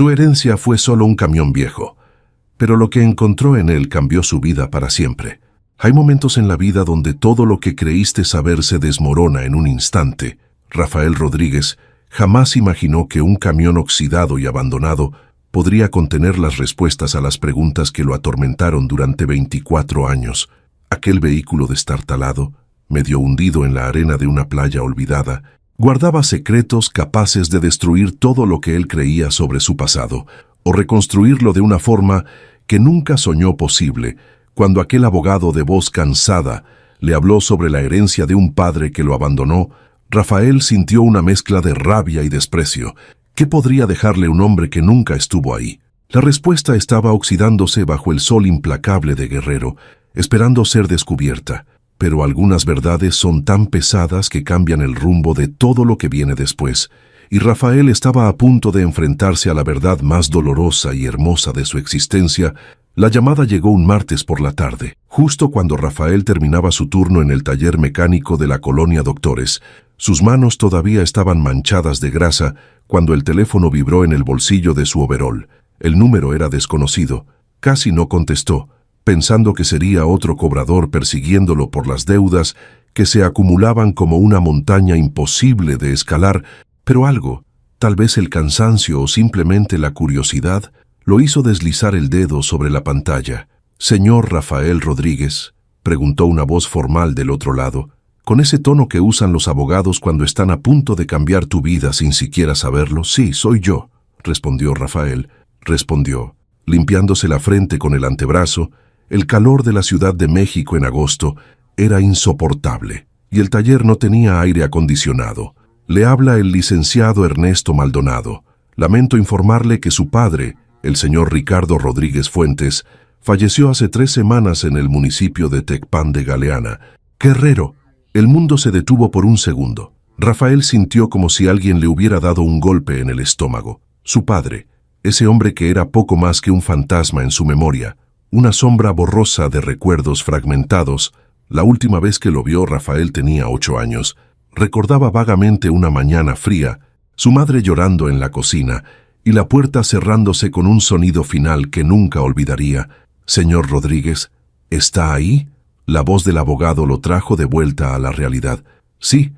Su herencia fue solo un camión viejo, pero lo que encontró en él cambió su vida para siempre. Hay momentos en la vida donde todo lo que creíste saber se desmorona en un instante. Rafael Rodríguez jamás imaginó que un camión oxidado y abandonado podría contener las respuestas a las preguntas que lo atormentaron durante 24 años. Aquel vehículo destartalado, medio hundido en la arena de una playa olvidada, guardaba secretos capaces de destruir todo lo que él creía sobre su pasado, o reconstruirlo de una forma que nunca soñó posible. Cuando aquel abogado de voz cansada le habló sobre la herencia de un padre que lo abandonó, Rafael sintió una mezcla de rabia y desprecio. ¿Qué podría dejarle un hombre que nunca estuvo ahí? La respuesta estaba oxidándose bajo el sol implacable de Guerrero, esperando ser descubierta. Pero algunas verdades son tan pesadas que cambian el rumbo de todo lo que viene después, y Rafael estaba a punto de enfrentarse a la verdad más dolorosa y hermosa de su existencia. La llamada llegó un martes por la tarde, justo cuando Rafael terminaba su turno en el taller mecánico de la colonia Doctores. Sus manos todavía estaban manchadas de grasa cuando el teléfono vibró en el bolsillo de su overol. El número era desconocido. Casi no contestó, pensando que sería otro cobrador persiguiéndolo por las deudas que se acumulaban como una montaña imposible de escalar, pero algo, tal vez el cansancio o simplemente la curiosidad, lo hizo deslizar el dedo sobre la pantalla. «Señor Rafael Rodríguez», preguntó una voz formal del otro lado, con ese tono que usan los abogados cuando están a punto de cambiar tu vida sin siquiera saberlo. «Sí, soy yo», respondió Rafael. Respondió, limpiándose la frente con el antebrazo. El calor de la Ciudad de México en agosto era insoportable, y el taller no tenía aire acondicionado. «Le habla el licenciado Ernesto Maldonado. Lamento informarle que su padre, el señor Ricardo Rodríguez Fuentes, falleció hace 3 semanas en el municipio de Tecpan de Galeana. Guerrero». El mundo se detuvo por un segundo. Rafael sintió como si alguien le hubiera dado un golpe en el estómago. Su padre, ese hombre que era poco más que un fantasma en su memoria, una sombra borrosa de recuerdos fragmentados. La última vez que lo vio, Rafael tenía 8 años. Recordaba vagamente una mañana fría, su madre llorando en la cocina y la puerta cerrándose con un sonido final que nunca olvidaría. «Señor Rodríguez, ¿está ahí?». La voz del abogado lo trajo de vuelta a la realidad. «Sí,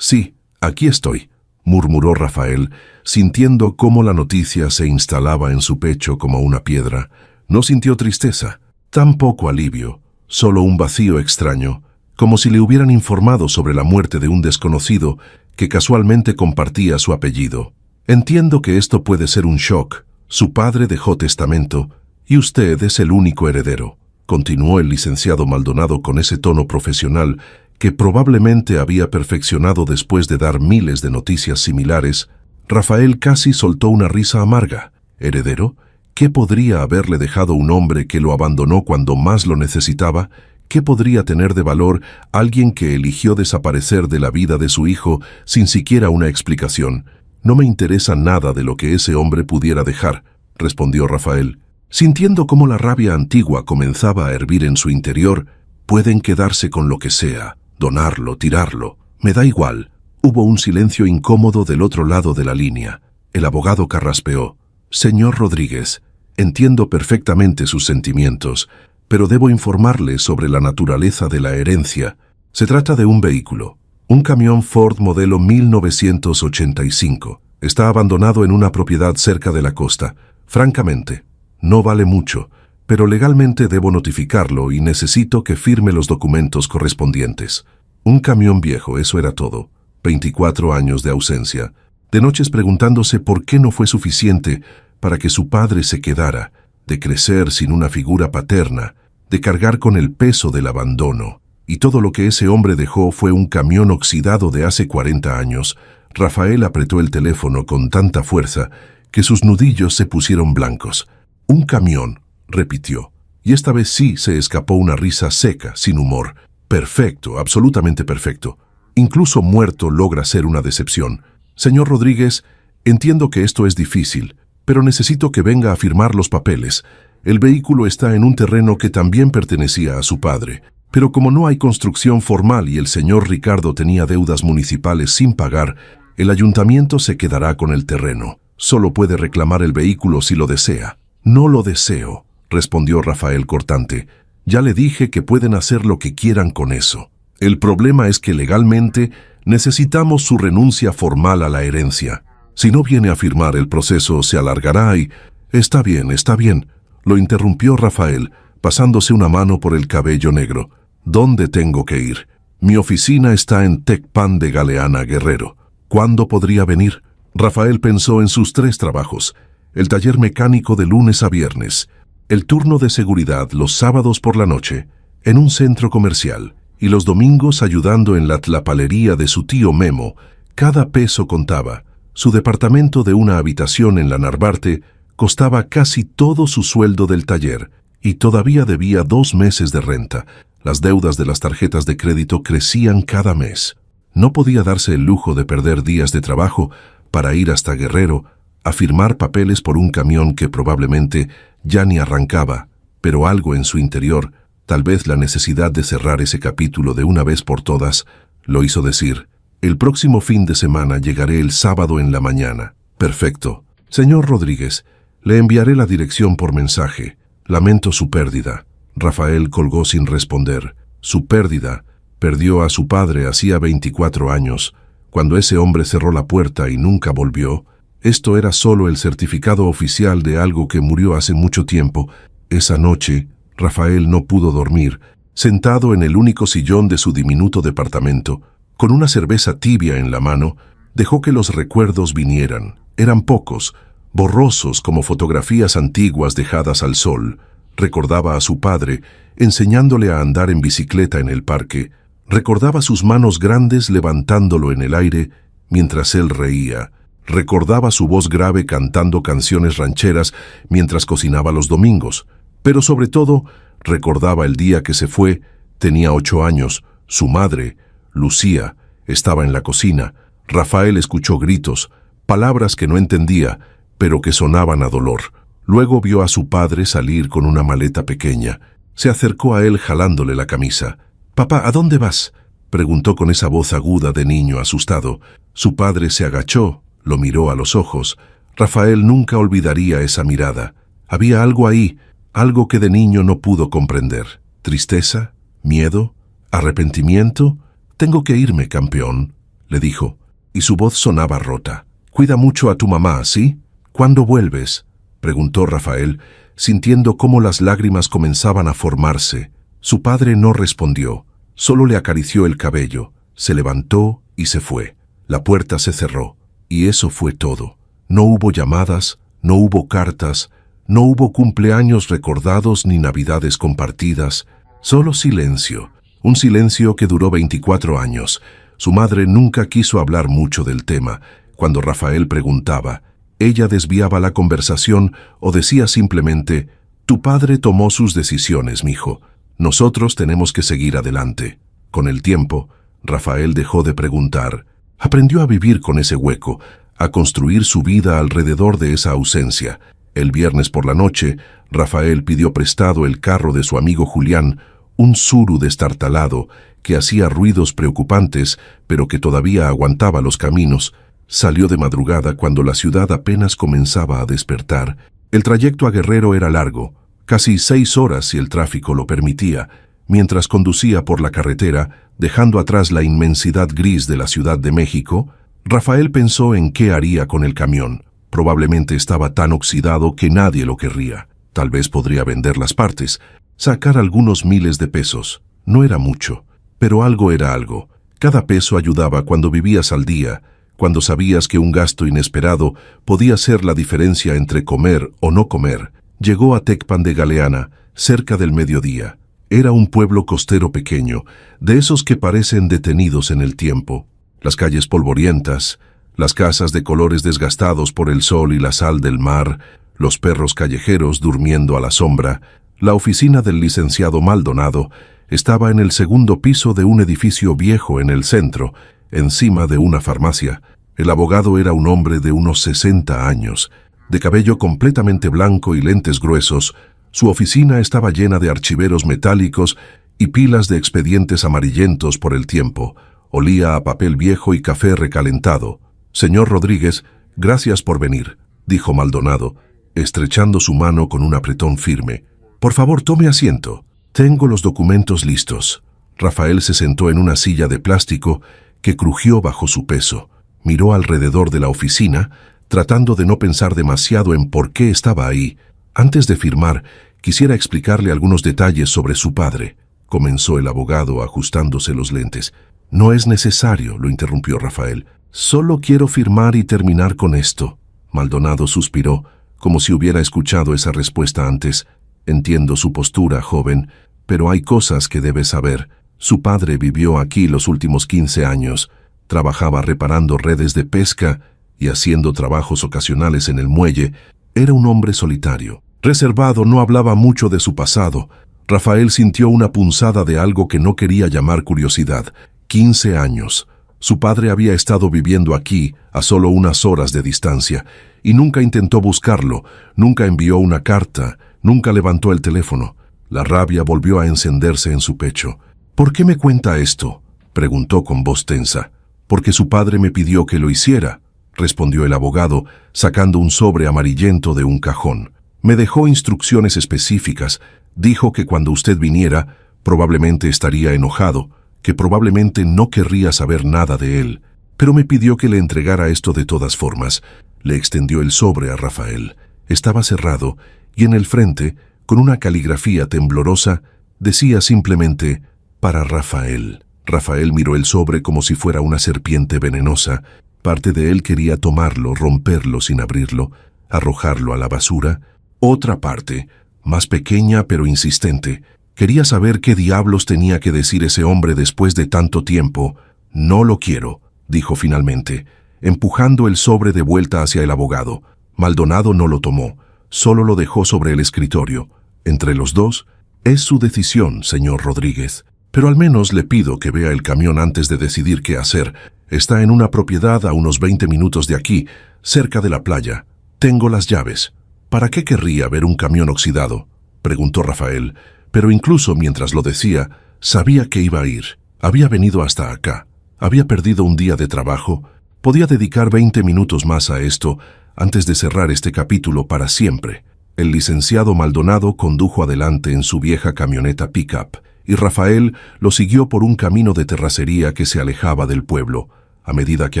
aquí estoy», murmuró Rafael, sintiendo cómo la noticia se instalaba en su pecho como una piedra. No sintió tristeza, tampoco alivio, solo un vacío extraño, como si le hubieran informado sobre la muerte de un desconocido que casualmente compartía su apellido. «Entiendo que esto puede ser un shock. Su padre dejó testamento y usted es el único heredero», continuó el licenciado Maldonado con ese tono profesional que probablemente había perfeccionado después de dar miles de noticias similares. Rafael casi soltó una risa amarga. ¿Heredero? ¿Qué podría haberle dejado un hombre que lo abandonó cuando más lo necesitaba? ¿Qué podría tener de valor alguien que eligió desaparecer de la vida de su hijo sin siquiera una explicación? «No me interesa nada de lo que ese hombre pudiera dejar», respondió Rafael, sintiendo cómo la rabia antigua comenzaba a hervir en su interior. «Pueden quedarse con lo que sea, donarlo, tirarlo, me da igual». Hubo un silencio incómodo del otro lado de la línea. El abogado carraspeó. «Señor Rodríguez, entiendo perfectamente sus sentimientos, pero debo informarle sobre la naturaleza de la herencia. Se trata de un vehículo, un camión Ford modelo 1985. Está abandonado en una propiedad cerca de la costa. Francamente, no vale mucho, pero legalmente debo notificarlo y necesito que firme los documentos correspondientes». Un camión viejo, eso era todo. 24 años de ausencia. De noches preguntándose por qué no fue suficiente para que su padre se quedara, de crecer sin una figura paterna, de cargar con el peso del abandono. Y todo lo que ese hombre dejó fue un camión oxidado de hace 40 años. Rafael apretó el teléfono con tanta fuerza que sus nudillos se pusieron blancos. «Un camión», repitió, y esta vez sí se escapó una risa seca, sin humor. «Perfecto, absolutamente perfecto. Incluso muerto logra ser una decepción. Señor Rodríguez, entiendo que esto es difícil, pero necesito que venga a firmar los papeles. El vehículo está en un terreno que también pertenecía a su padre, pero como no hay construcción formal y el señor Ricardo tenía deudas municipales sin pagar, el ayuntamiento se quedará con el terreno. Solo puede reclamar el vehículo si lo desea. No lo deseo, respondió Rafael cortante. Ya le dije que pueden hacer lo que quieran con eso. El problema es que legalmente necesitamos su renuncia formal a la herencia. Si no viene a firmar, el proceso se alargará y... Está bien, lo interrumpió Rafael, pasándose una mano por el cabello negro. ¿Dónde tengo que ir? Mi oficina está en Tecpan de Galeana, Guerrero. ¿Cuándo podría venir? Rafael pensó en sus 3 trabajos: el taller mecánico de lunes a viernes, el turno de seguridad los sábados por la noche, en un centro comercial, y los domingos ayudando en la tlapalería de su tío Memo. Cada peso contaba. Su departamento de una habitación en la Narvarte costaba casi todo su sueldo del taller, y todavía debía 2 meses de renta. Las deudas de las tarjetas de crédito crecían cada mes. No podía darse el lujo de perder días de trabajo para ir hasta Guerrero a firmar papeles por un camión que probablemente ya ni arrancaba, pero algo en su interior, tal vez la necesidad de cerrar ese capítulo de una vez por todas, lo hizo decir: el próximo fin de semana llegaré el sábado en la mañana. Perfecto. Señor Rodríguez, le enviaré la dirección por mensaje. Lamento su pérdida. Rafael colgó sin responder. Su pérdida. Perdió a su padre hacía 24 años, cuando ese hombre cerró la puerta y nunca volvió. Esto era solo el certificado oficial de algo que murió hace mucho tiempo. Esa noche, Rafael no pudo dormir, sentado en el único sillón de su diminuto departamento, con una cerveza tibia en la mano, dejó que los recuerdos vinieran. Eran pocos, borrosos como fotografías antiguas dejadas al sol. Recordaba a su padre, enseñándole a andar en bicicleta en el parque. Recordaba sus manos grandes levantándolo en el aire mientras él reía. Recordaba su voz grave cantando canciones rancheras mientras cocinaba los domingos. Pero sobre todo, recordaba el día que se fue. Tenía 8 años. Su madre, Lucía, estaba en la cocina. Rafael escuchó gritos, palabras que no entendía, pero que sonaban a dolor. Luego vio a su padre salir con una maleta pequeña. Se acercó a él jalándole la camisa. «Papá, ¿a dónde vas?», preguntó con esa voz aguda de niño asustado. Su padre se agachó, lo miró a los ojos. Rafael nunca olvidaría esa mirada. Había algo ahí, algo que de niño no pudo comprender. ¿Tristeza? ¿Miedo? ¿Arrepentimiento? «Tengo que irme, campeón», le dijo, y su voz sonaba rota. «Cuida mucho a tu mamá, ¿sí? ¿Cuándo vuelves?», preguntó Rafael, sintiendo cómo las lágrimas comenzaban a formarse. Su padre no respondió, solo le acarició el cabello, se levantó y se fue. La puerta se cerró, y eso fue todo. No hubo llamadas, no hubo cartas, no hubo cumpleaños recordados ni navidades compartidas, solo silencio. Un silencio que duró 24 años. Su madre nunca quiso hablar mucho del tema. Cuando Rafael preguntaba, ella desviaba la conversación o decía simplemente: «Tu padre tomó sus decisiones, mijo. Nosotros tenemos que seguir adelante». Con el tiempo, Rafael dejó de preguntar. Aprendió a vivir con ese hueco, a construir su vida alrededor de esa ausencia. El viernes por la noche, Rafael pidió prestado el carro de su amigo Julián, un Tsuru destartalado que hacía ruidos preocupantes, pero que todavía aguantaba los caminos. Salió de madrugada cuando la ciudad apenas comenzaba a despertar. El trayecto a Guerrero era largo, casi 6 horas si el tráfico lo permitía. Mientras conducía por la carretera, dejando atrás la inmensidad gris de la Ciudad de México, Rafael pensó en qué haría con el camión. Probablemente estaba tan oxidado que nadie lo querría. Tal vez podría vender las partes, sacar algunos miles de pesos. No era mucho, pero algo era algo. Cada peso ayudaba cuando vivías al día, cuando sabías que un gasto inesperado podía ser la diferencia entre comer o no comer. Llegó a Tecpan de Galeana, cerca del mediodía. Era un pueblo costero pequeño, de esos que parecen detenidos en el tiempo. Las calles polvorientas, las casas de colores desgastados por el sol y la sal del mar, los perros callejeros durmiendo a la sombra. La oficina del licenciado Maldonado estaba en el 2º piso de un edificio viejo en el centro, encima de una farmacia. El abogado era un hombre de unos 60 años, de cabello completamente blanco y lentes gruesos. Su oficina estaba llena de archiveros metálicos y pilas de expedientes amarillentos por el tiempo. Olía a papel viejo y café recalentado. «Señor Rodríguez, gracias por venir», dijo Maldonado, estrechando su mano con un apretón firme. «Por favor, tome asiento. Tengo los documentos listos». Rafael se sentó en una silla de plástico que crujió bajo su peso. Miró alrededor de la oficina, tratando de no pensar demasiado en por qué estaba ahí. Antes de firmar, quisiera explicarle algunos detalles sobre su padre, comenzó el abogado ajustándose los lentes. «No es necesario», lo interrumpió Rafael. «Solo quiero firmar y terminar con esto». Maldonado suspiró, como si hubiera escuchado esa respuesta antes. «Entiendo su postura, joven, pero hay cosas que debe saber. Su padre vivió aquí los últimos 15 años. Trabajaba reparando redes de pesca y haciendo trabajos ocasionales en el muelle. Era un hombre solitario. Reservado, no hablaba mucho de su pasado». Rafael sintió una punzada de algo que no quería llamar curiosidad. 15 años. Su padre había estado viviendo aquí, a solo unas horas de distancia, y nunca intentó buscarlo, nunca envió una carta, nunca levantó el teléfono. La rabia volvió a encenderse en su pecho. «¿Por qué me cuenta esto?», preguntó con voz tensa. «Porque su padre me pidió que lo hiciera», respondió el abogado, sacando un sobre amarillento de un cajón. «Me dejó instrucciones específicas. Dijo que cuando usted viniera, probablemente estaría enojado, que probablemente no querría saber nada de él, pero me pidió que le entregara esto de todas formas». Le extendió el sobre a Rafael. Estaba cerrado y en el frente, con una caligrafía temblorosa, decía simplemente «Para Rafael». Rafael miró el sobre como si fuera una serpiente venenosa. Parte de él quería tomarlo, romperlo sin abrirlo, arrojarlo a la basura. Otra parte, más pequeña pero insistente, quería saber qué diablos tenía que decir ese hombre después de tanto tiempo. «No lo quiero», dijo finalmente, empujando el sobre de vuelta hacia el abogado. Maldonado no lo tomó, solo lo dejó sobre el escritorio. Entre los dos, «Es su decisión, señor Rodríguez, pero al menos le pido que vea el camión antes de decidir qué hacer. Está en una propiedad a unos 20 minutos de aquí, cerca de la playa. Tengo las llaves». «¿Para qué querría ver un camión oxidado?», preguntó Rafael, pero incluso mientras lo decía, sabía que iba a ir. Había venido hasta acá. Había perdido un día de trabajo. Podía dedicar 20 minutos más a esto antes de cerrar este capítulo para siempre. El licenciado Maldonado condujo adelante en su vieja camioneta pick-up y Rafael lo siguió por un camino de terracería que se alejaba del pueblo. A medida que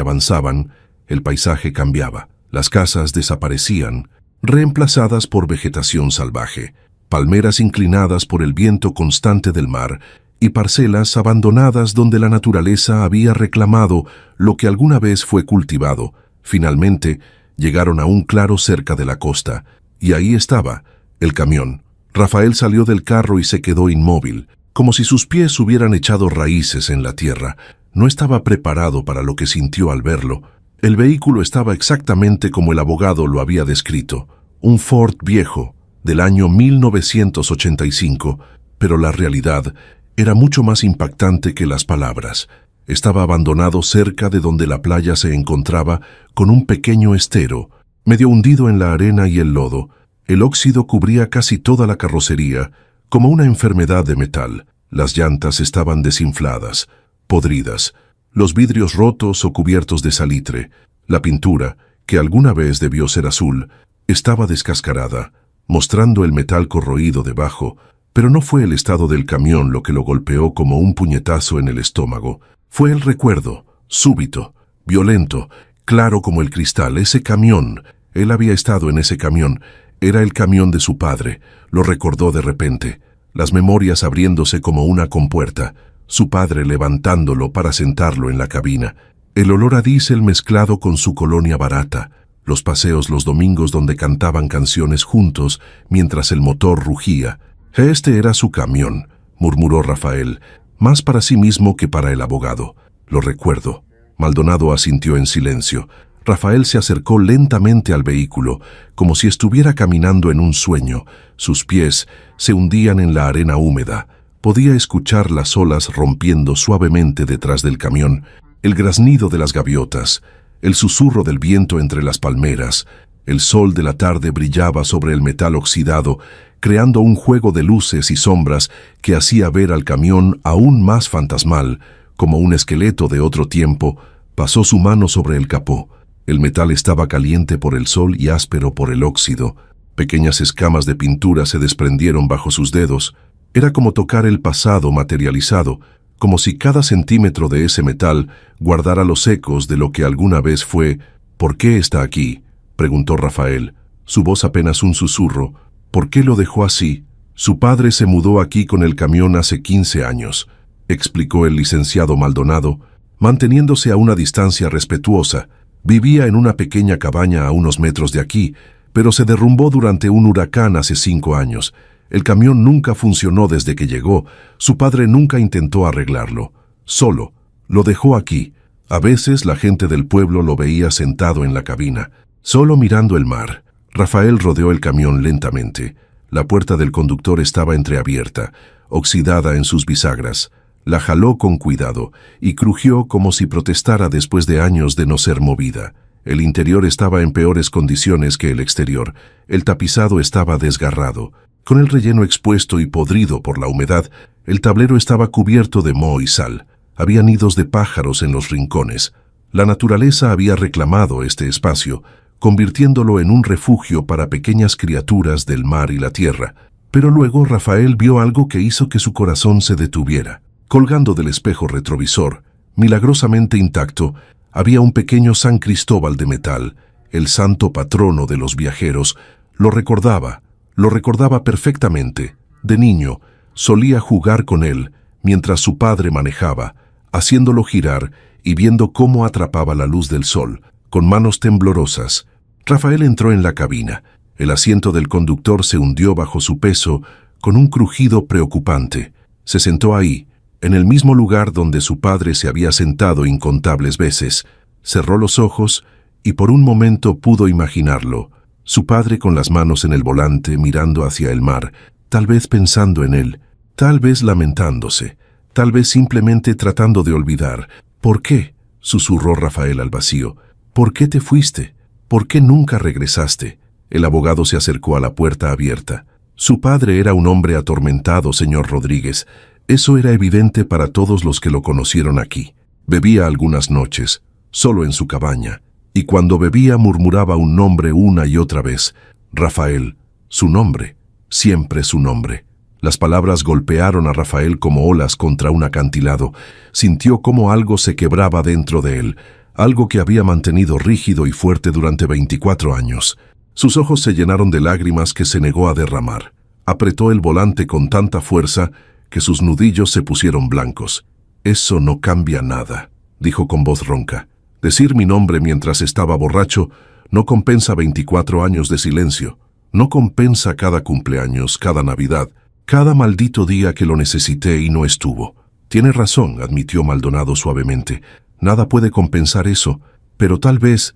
avanzaban, el paisaje cambiaba. Las casas desaparecían, reemplazadas por vegetación salvaje, palmeras inclinadas por el viento constante del mar y parcelas abandonadas donde la naturaleza había reclamado lo que alguna vez fue cultivado. Finalmente, llegaron a un claro cerca de la costa, y ahí estaba, el camión. Rafael salió del carro y se quedó inmóvil, como si sus pies hubieran echado raíces en la tierra. No estaba preparado para lo que sintió al verlo. El vehículo estaba exactamente como el abogado lo había descrito, un Ford viejo, del año 1985, pero la realidad era mucho más impactante que las palabras. Estaba abandonado cerca de donde la playa se encontraba, con un pequeño estero, medio hundido en la arena y el lodo. El óxido cubría casi toda la carrocería, como una enfermedad de metal. Las llantas estaban desinfladas, podridas, los vidrios rotos o cubiertos de salitre. La pintura, que alguna vez debió ser azul, estaba descascarada, mostrando el metal corroído debajo, pero no fue el estado del camión lo que lo golpeó como un puñetazo en el estómago. Fue el recuerdo, súbito, violento, claro como el cristal. Ese camión, él había estado en ese camión, era el camión de su padre, lo recordó de repente, las memorias abriéndose como una compuerta, su padre levantándolo para sentarlo en la cabina, el olor a diésel mezclado con su colonia barata, los paseos los domingos donde cantaban canciones juntos mientras el motor rugía. Este era su camión, murmuró Rafael, más para sí mismo que para el abogado. Lo recuerdo. Maldonado asintió en silencio. Rafael se acercó lentamente al vehículo, como si estuviera caminando en un sueño. Sus pies se hundían en la arena húmeda. Podía escuchar las olas rompiendo suavemente detrás del camión, el graznido de las gaviotas, el susurro del viento entre las palmeras. El sol de la tarde brillaba sobre el metal oxidado, creando un juego de luces y sombras que hacía ver al camión aún más fantasmal, como un esqueleto de otro tiempo. Pasó su mano sobre el capó. El metal estaba caliente por el sol y áspero por el óxido. Pequeñas escamas de pintura se desprendieron bajo sus dedos. Era como tocar el pasado materializado, como si cada centímetro de ese metal guardara los ecos de lo que alguna vez fue. «¿Por qué está aquí?», preguntó Rafael, su voz apenas un susurro. «¿Por qué lo dejó así?». «Su padre se mudó aquí con el camión hace 15 años», explicó el licenciado Maldonado, manteniéndose a una distancia respetuosa. «Vivía en una pequeña cabaña a unos metros de aquí, pero se derrumbó durante un huracán hace 5 años. El camión nunca funcionó desde que llegó. Su padre nunca intentó arreglarlo. Solo. Lo dejó aquí. A veces la gente del pueblo lo veía sentado en la cabina, solo mirando el mar». Rafael rodeó el camión lentamente. La puerta del conductor estaba entreabierta, oxidada en sus bisagras. La jaló con cuidado y crujió como si protestara después de años de no ser movida. El interior estaba en peores condiciones que el exterior. El tapizado estaba desgarrado. Con el relleno expuesto y podrido por la humedad, el tablero estaba cubierto de moho y sal. Había nidos de pájaros en los rincones. La naturaleza había reclamado este espacio, convirtiéndolo en un refugio para pequeñas criaturas del mar y la tierra. Pero luego Rafael vio algo que hizo que su corazón se detuviera. Colgando del espejo retrovisor, milagrosamente intacto, había un pequeño San Cristóbal de metal, el santo patrono de los viajeros. Lo recordaba perfectamente. De niño, solía jugar con él mientras su padre manejaba, haciéndolo girar y viendo cómo atrapaba la luz del sol, con manos temblorosas. Rafael entró en la cabina. El asiento del conductor se hundió bajo su peso con un crujido preocupante. Se sentó ahí, en el mismo lugar donde su padre se había sentado incontables veces. Cerró los ojos y por un momento pudo imaginarlo. Su padre con las manos en el volante mirando hacia el mar, tal vez pensando en él, tal vez lamentándose, tal vez simplemente tratando de olvidar. «¿Por qué?», susurró Rafael al vacío. «¿Por qué te fuiste? ¿Por qué nunca regresaste?». El abogado se acercó a la puerta abierta. Su padre era un hombre atormentado, señor Rodríguez. Eso era evidente para todos los que lo conocieron aquí. Bebía algunas noches, solo en su cabaña, y cuando bebía murmuraba un nombre una y otra vez. Rafael, su nombre, siempre su nombre. Las palabras golpearon a Rafael como olas contra un acantilado. Sintió como algo se quebraba dentro de él, algo que había mantenido rígido y fuerte durante 24 años. Sus ojos se llenaron de lágrimas que se negó a derramar. Apretó el volante con tanta fuerza que sus nudillos se pusieron blancos. «Eso no cambia nada», dijo con voz ronca. «Decir mi nombre mientras estaba borracho no compensa 24 años de silencio. No compensa cada cumpleaños, cada Navidad, cada maldito día que lo necesité y no estuvo». «Tiene razón», admitió Maldonado suavemente. «Nada puede compensar eso, pero tal vez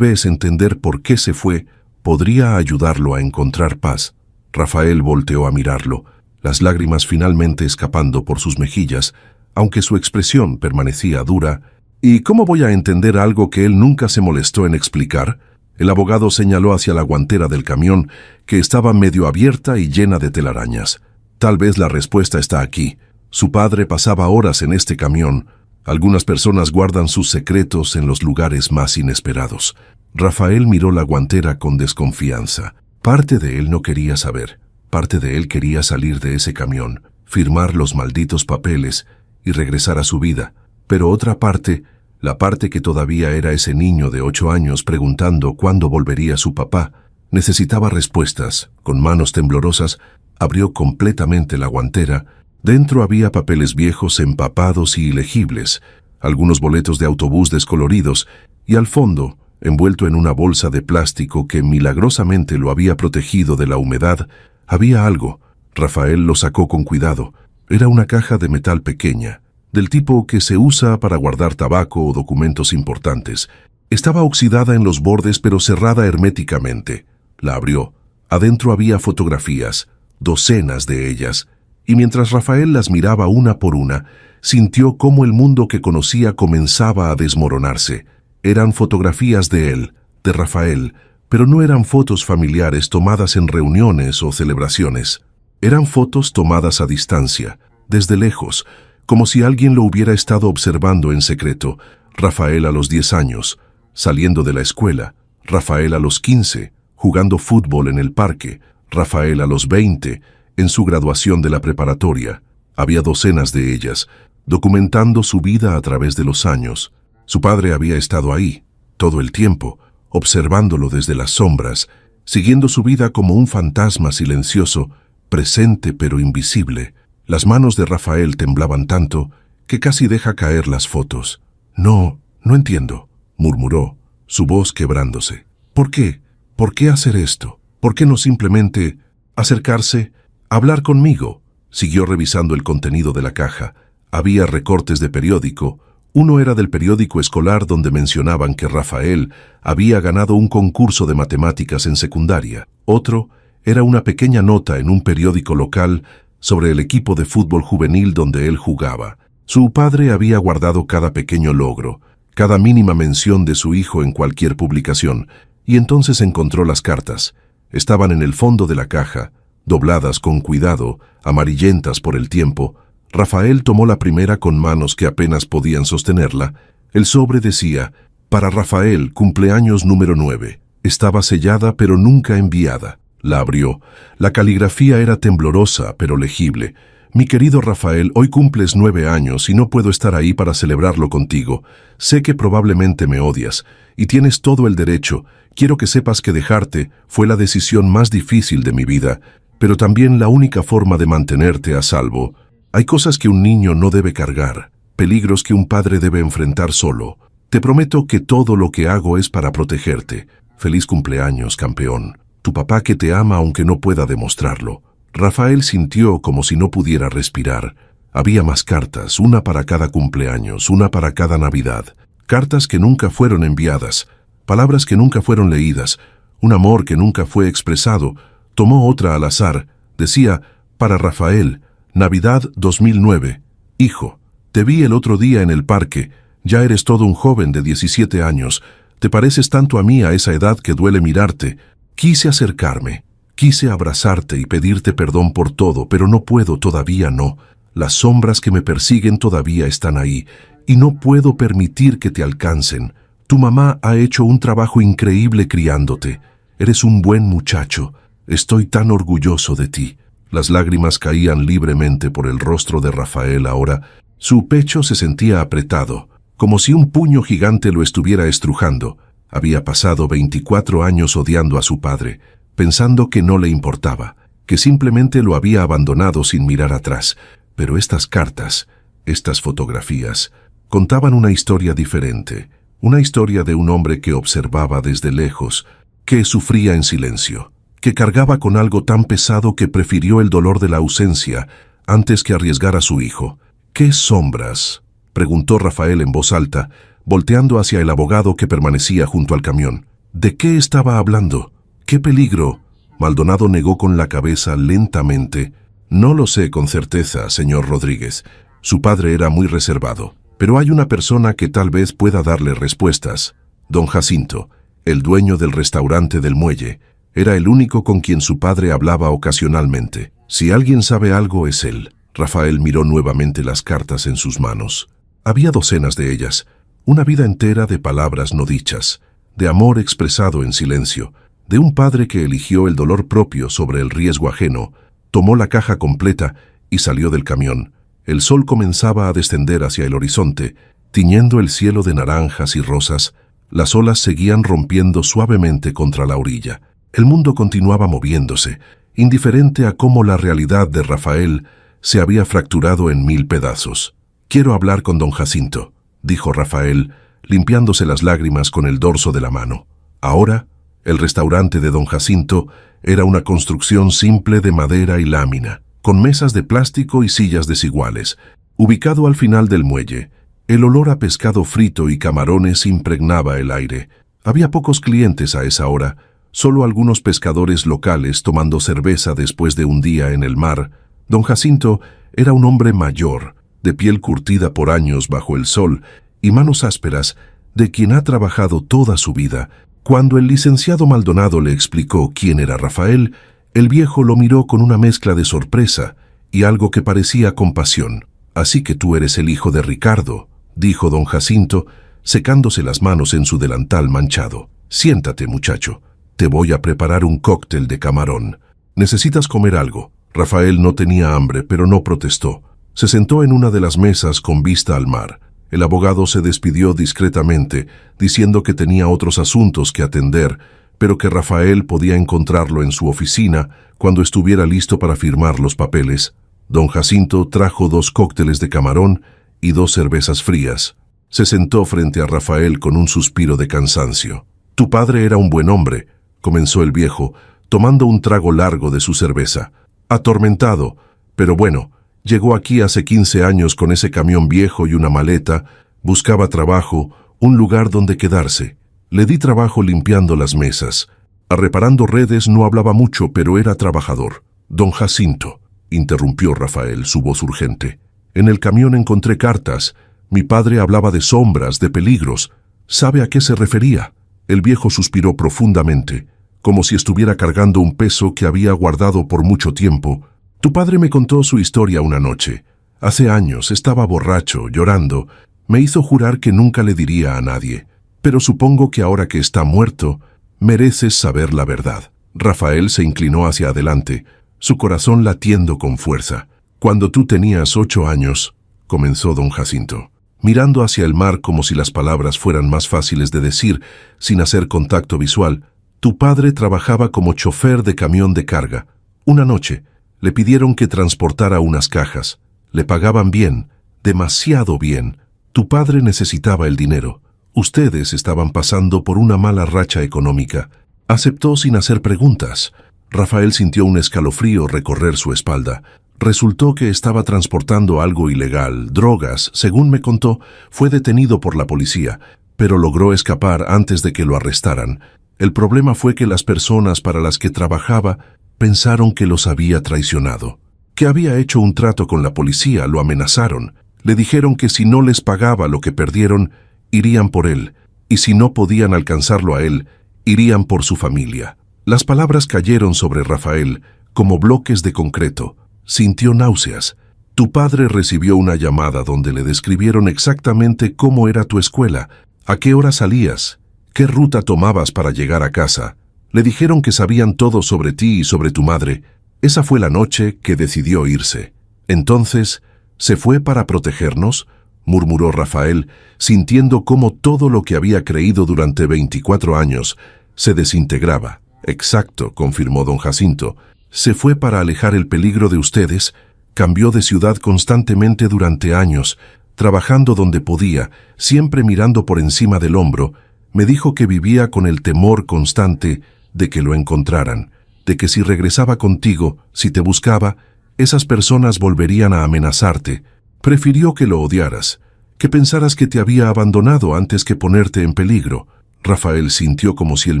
entender por qué se fue podría ayudarlo a encontrar paz». Rafael volteó a mirarlo, las lágrimas finalmente escapando por sus mejillas, aunque su expresión permanecía dura. «¿Y cómo voy a entender algo que él nunca se molestó en explicar?». El abogado señaló hacia la guantera del camión, que estaba medio abierta y llena de telarañas. «Tal vez la respuesta está aquí. Su padre pasaba horas en este camión. Algunas personas guardan sus secretos en los lugares más inesperados». Rafael miró la guantera con desconfianza. Parte de él no quería saber. Parte de él quería salir de ese camión, firmar los malditos papeles y regresar a su vida. Pero otra parte, la parte que todavía era ese niño de 8 años preguntando cuándo volvería su papá, necesitaba respuestas. Con manos temblorosas, abrió completamente la guantera. Dentro había papeles viejos empapados y ilegibles, algunos boletos de autobús descoloridos, y al fondo, envuelto en una bolsa de plástico que milagrosamente lo había protegido de la humedad, había algo. Rafael lo sacó con cuidado. Era una caja de metal pequeña, del tipo que se usa para guardar tabaco o documentos importantes. Estaba oxidada en los bordes pero cerrada herméticamente. La abrió. Adentro había fotografías, docenas de ellas, y mientras Rafael las miraba una por una, sintió cómo el mundo que conocía comenzaba a desmoronarse. Eran fotografías de él, de Rafael, pero no eran fotos familiares tomadas en reuniones o celebraciones. Eran fotos tomadas a distancia, desde lejos, como si alguien lo hubiera estado observando en secreto. Rafael a los 10 años, saliendo de la escuela, Rafael a los 15, jugando fútbol en el parque, Rafael a los 20, en su graduación de la preparatoria. Había docenas de ellas, documentando su vida a través de los años. Su padre había estado ahí, todo el tiempo, observándolo desde las sombras, siguiendo su vida como un fantasma silencioso, presente pero invisible. Las manos de Rafael temblaban tanto que casi deja caer las fotos. No entiendo, murmuró, su voz quebrándose. ¿Por qué? ¿Por qué hacer esto? ¿Por qué no simplemente acercarse, hablar conmigo? Siguió revisando el contenido de la caja. Había recortes de periódico. Uno era del periódico escolar donde mencionaban que Rafael había ganado un concurso de matemáticas en secundaria. Otro era una pequeña nota en un periódico local sobre el equipo de fútbol juvenil donde él jugaba. Su padre había guardado cada pequeño logro, cada mínima mención de su hijo en cualquier publicación, y entonces encontró las cartas. Estaban en el fondo de la caja, dobladas con cuidado, amarillentas por el tiempo. Rafael tomó la primera con manos que apenas podían sostenerla. El sobre decía, para Rafael, cumpleaños número 9. Estaba sellada pero nunca enviada. La abrió. La caligrafía era temblorosa pero legible. Mi querido Rafael, hoy cumples 9 años y no puedo estar ahí para celebrarlo contigo. Sé que probablemente me odias y tienes todo el derecho. Quiero que sepas que dejarte fue la decisión más difícil de mi vida, pero también la única forma de mantenerte a salvo. Hay cosas que un niño no debe cargar, peligros que un padre debe enfrentar solo. Te prometo que todo lo que hago es para protegerte. Feliz cumpleaños, campeón. Tu papá que te ama aunque no pueda demostrarlo. Rafael sintió como si no pudiera respirar. Había más cartas, una para cada cumpleaños, una para cada Navidad. Cartas que nunca fueron enviadas, palabras que nunca fueron leídas, un amor que nunca fue expresado. Tomó otra al azar. Decía, para Rafael, Navidad 2009. Hijo, te vi el otro día en el parque. Ya eres todo un joven de 17 años. Te pareces tanto a mí a esa edad que duele mirarte. Quise acercarme, quise abrazarte y pedirte perdón por todo, pero no puedo, todavía no. Las sombras que me persiguen todavía están ahí, y no puedo permitir que te alcancen. Tu mamá ha hecho un trabajo increíble criándote. Eres un buen muchacho. Estoy tan orgulloso de ti. Las lágrimas caían libremente por el rostro de Rafael ahora. Su pecho se sentía apretado, como si un puño gigante lo estuviera estrujando. Había pasado 24 años odiando a su padre, pensando que no le importaba, que simplemente lo había abandonado sin mirar atrás. Pero estas cartas, estas fotografías, contaban una historia diferente, una historia de un hombre que observaba desde lejos, que sufría en silencio, que cargaba con algo tan pesado que prefirió el dolor de la ausencia antes que arriesgar a su hijo. ¿Qué sombras?, preguntó Rafael en voz alta, volteando hacia el abogado que permanecía junto al camión. ¿De qué estaba hablando? ¿Qué peligro? Maldonado negó con la cabeza lentamente. No lo sé con certeza, señor Rodríguez. Su padre era muy reservado, pero hay una persona que tal vez pueda darle respuestas. Don Jacinto, el dueño del restaurante del muelle, era el único con quien su padre hablaba ocasionalmente. Si alguien sabe algo es él. Rafael miró nuevamente las cartas en sus manos. Había docenas de ellas. Una vida entera de palabras no dichas, de amor expresado en silencio, de un padre que eligió el dolor propio sobre el riesgo ajeno. Tomó la caja completa y salió del camión. El sol comenzaba a descender hacia el horizonte, tiñendo el cielo de naranjas y rosas. Las olas seguían rompiendo suavemente contra la orilla. El mundo continuaba moviéndose, indiferente a cómo la realidad de Rafael se había fracturado en 1000 pedazos. «Quiero hablar con don Jacinto», dijo Rafael, limpiándose las lágrimas con el dorso de la mano. Ahora, el restaurante de don Jacinto era una construcción simple de madera y lámina, con mesas de plástico y sillas desiguales. Ubicado al final del muelle, el olor a pescado frito y camarones impregnaba el aire. Había pocos clientes a esa hora, solo algunos pescadores locales tomando cerveza después de un día en el mar. Don Jacinto era un hombre mayor, de piel curtida por años bajo el sol y manos ásperas, de quien ha trabajado toda su vida. Cuando el licenciado Maldonado le explicó quién era Rafael, el viejo lo miró con una mezcla de sorpresa y algo que parecía compasión. «Así que tú eres el hijo de Ricardo», dijo don Jacinto, secándose las manos en su delantal manchado. «Siéntate, muchacho. Te voy a preparar un cóctel de camarón. ¿Necesitas comer algo?» Rafael no tenía hambre, pero no protestó. Se sentó en una de las mesas con vista al mar. El abogado se despidió discretamente, diciendo que tenía otros asuntos que atender, pero que Rafael podía encontrarlo en su oficina cuando estuviera listo para firmar los papeles. Don Jacinto trajo 2 cócteles de camarón y 2 cervezas frías. Se sentó frente a Rafael con un suspiro de cansancio. «Tu padre era un buen hombre», comenzó el viejo, tomando un trago largo de su cerveza. «Atormentado, pero bueno, llegó aquí hace 15 años con ese camión viejo y una maleta, buscaba trabajo, un lugar donde quedarse. Le di trabajo limpiando las mesas. Reparando redes no hablaba mucho, pero era trabajador». «Don Jacinto», interrumpió Rafael, su voz urgente. «En el camión encontré cartas. Mi padre hablaba de sombras, de peligros. ¿Sabe a qué se refería?» El viejo suspiró profundamente, como si estuviera cargando un peso que había guardado por mucho tiempo. «Tu padre me contó su historia una noche. Hace años, estaba borracho, llorando. Me hizo jurar que nunca le diría a nadie. Pero supongo que ahora que está muerto, mereces saber la verdad». Rafael se inclinó hacia adelante, su corazón latiendo con fuerza. «Cuando tú tenías 8 años», comenzó don Jacinto, mirando hacia el mar como si las palabras fueran más fáciles de decir, sin hacer contacto visual, «tu padre trabajaba como chofer de camión de carga. Una noche, le pidieron que transportara unas cajas. Le pagaban bien, demasiado bien. Tu padre necesitaba el dinero. Ustedes estaban pasando por una mala racha económica. Aceptó sin hacer preguntas». Rafael sintió un escalofrío recorrer su espalda. Resultó que estaba transportando algo ilegal, drogas, según me contó. Fue detenido por la policía, pero logró escapar antes de que lo arrestaran. El problema fue que las personas para las que trabajaba pensaron que los había traicionado, que había hecho un trato con la policía, lo amenazaron. Le dijeron que si no les pagaba lo que perdieron, irían por él, y si no podían alcanzarlo a él, irían por su familia. Las palabras cayeron sobre Rafael como bloques de concreto. Sintió náuseas. «Tu padre recibió una llamada donde le describieron exactamente cómo era tu escuela, a qué hora salías, qué ruta tomabas para llegar a casa. Le dijeron que sabían todo sobre ti y sobre tu madre. Esa fue la noche que decidió irse. Entonces, ¿se fue para protegernos?», murmuró Rafael, sintiendo cómo todo lo que había creído durante 24 años se desintegraba. «Exacto», confirmó don Jacinto. «Se fue para alejar el peligro de ustedes. Cambió de ciudad constantemente durante años, trabajando donde podía, siempre mirando por encima del hombro. Me dijo que vivía con el temor constante de que lo encontraran, de que si regresaba contigo, si te buscaba, esas personas volverían a amenazarte. Prefirió que lo odiaras, que pensaras que te había abandonado antes que ponerte en peligro». Rafael sintió como si el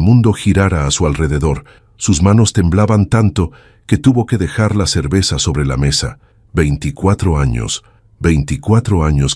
mundo girara a su alrededor. Sus manos temblaban tanto que tuvo que dejar la cerveza sobre la mesa. 24 años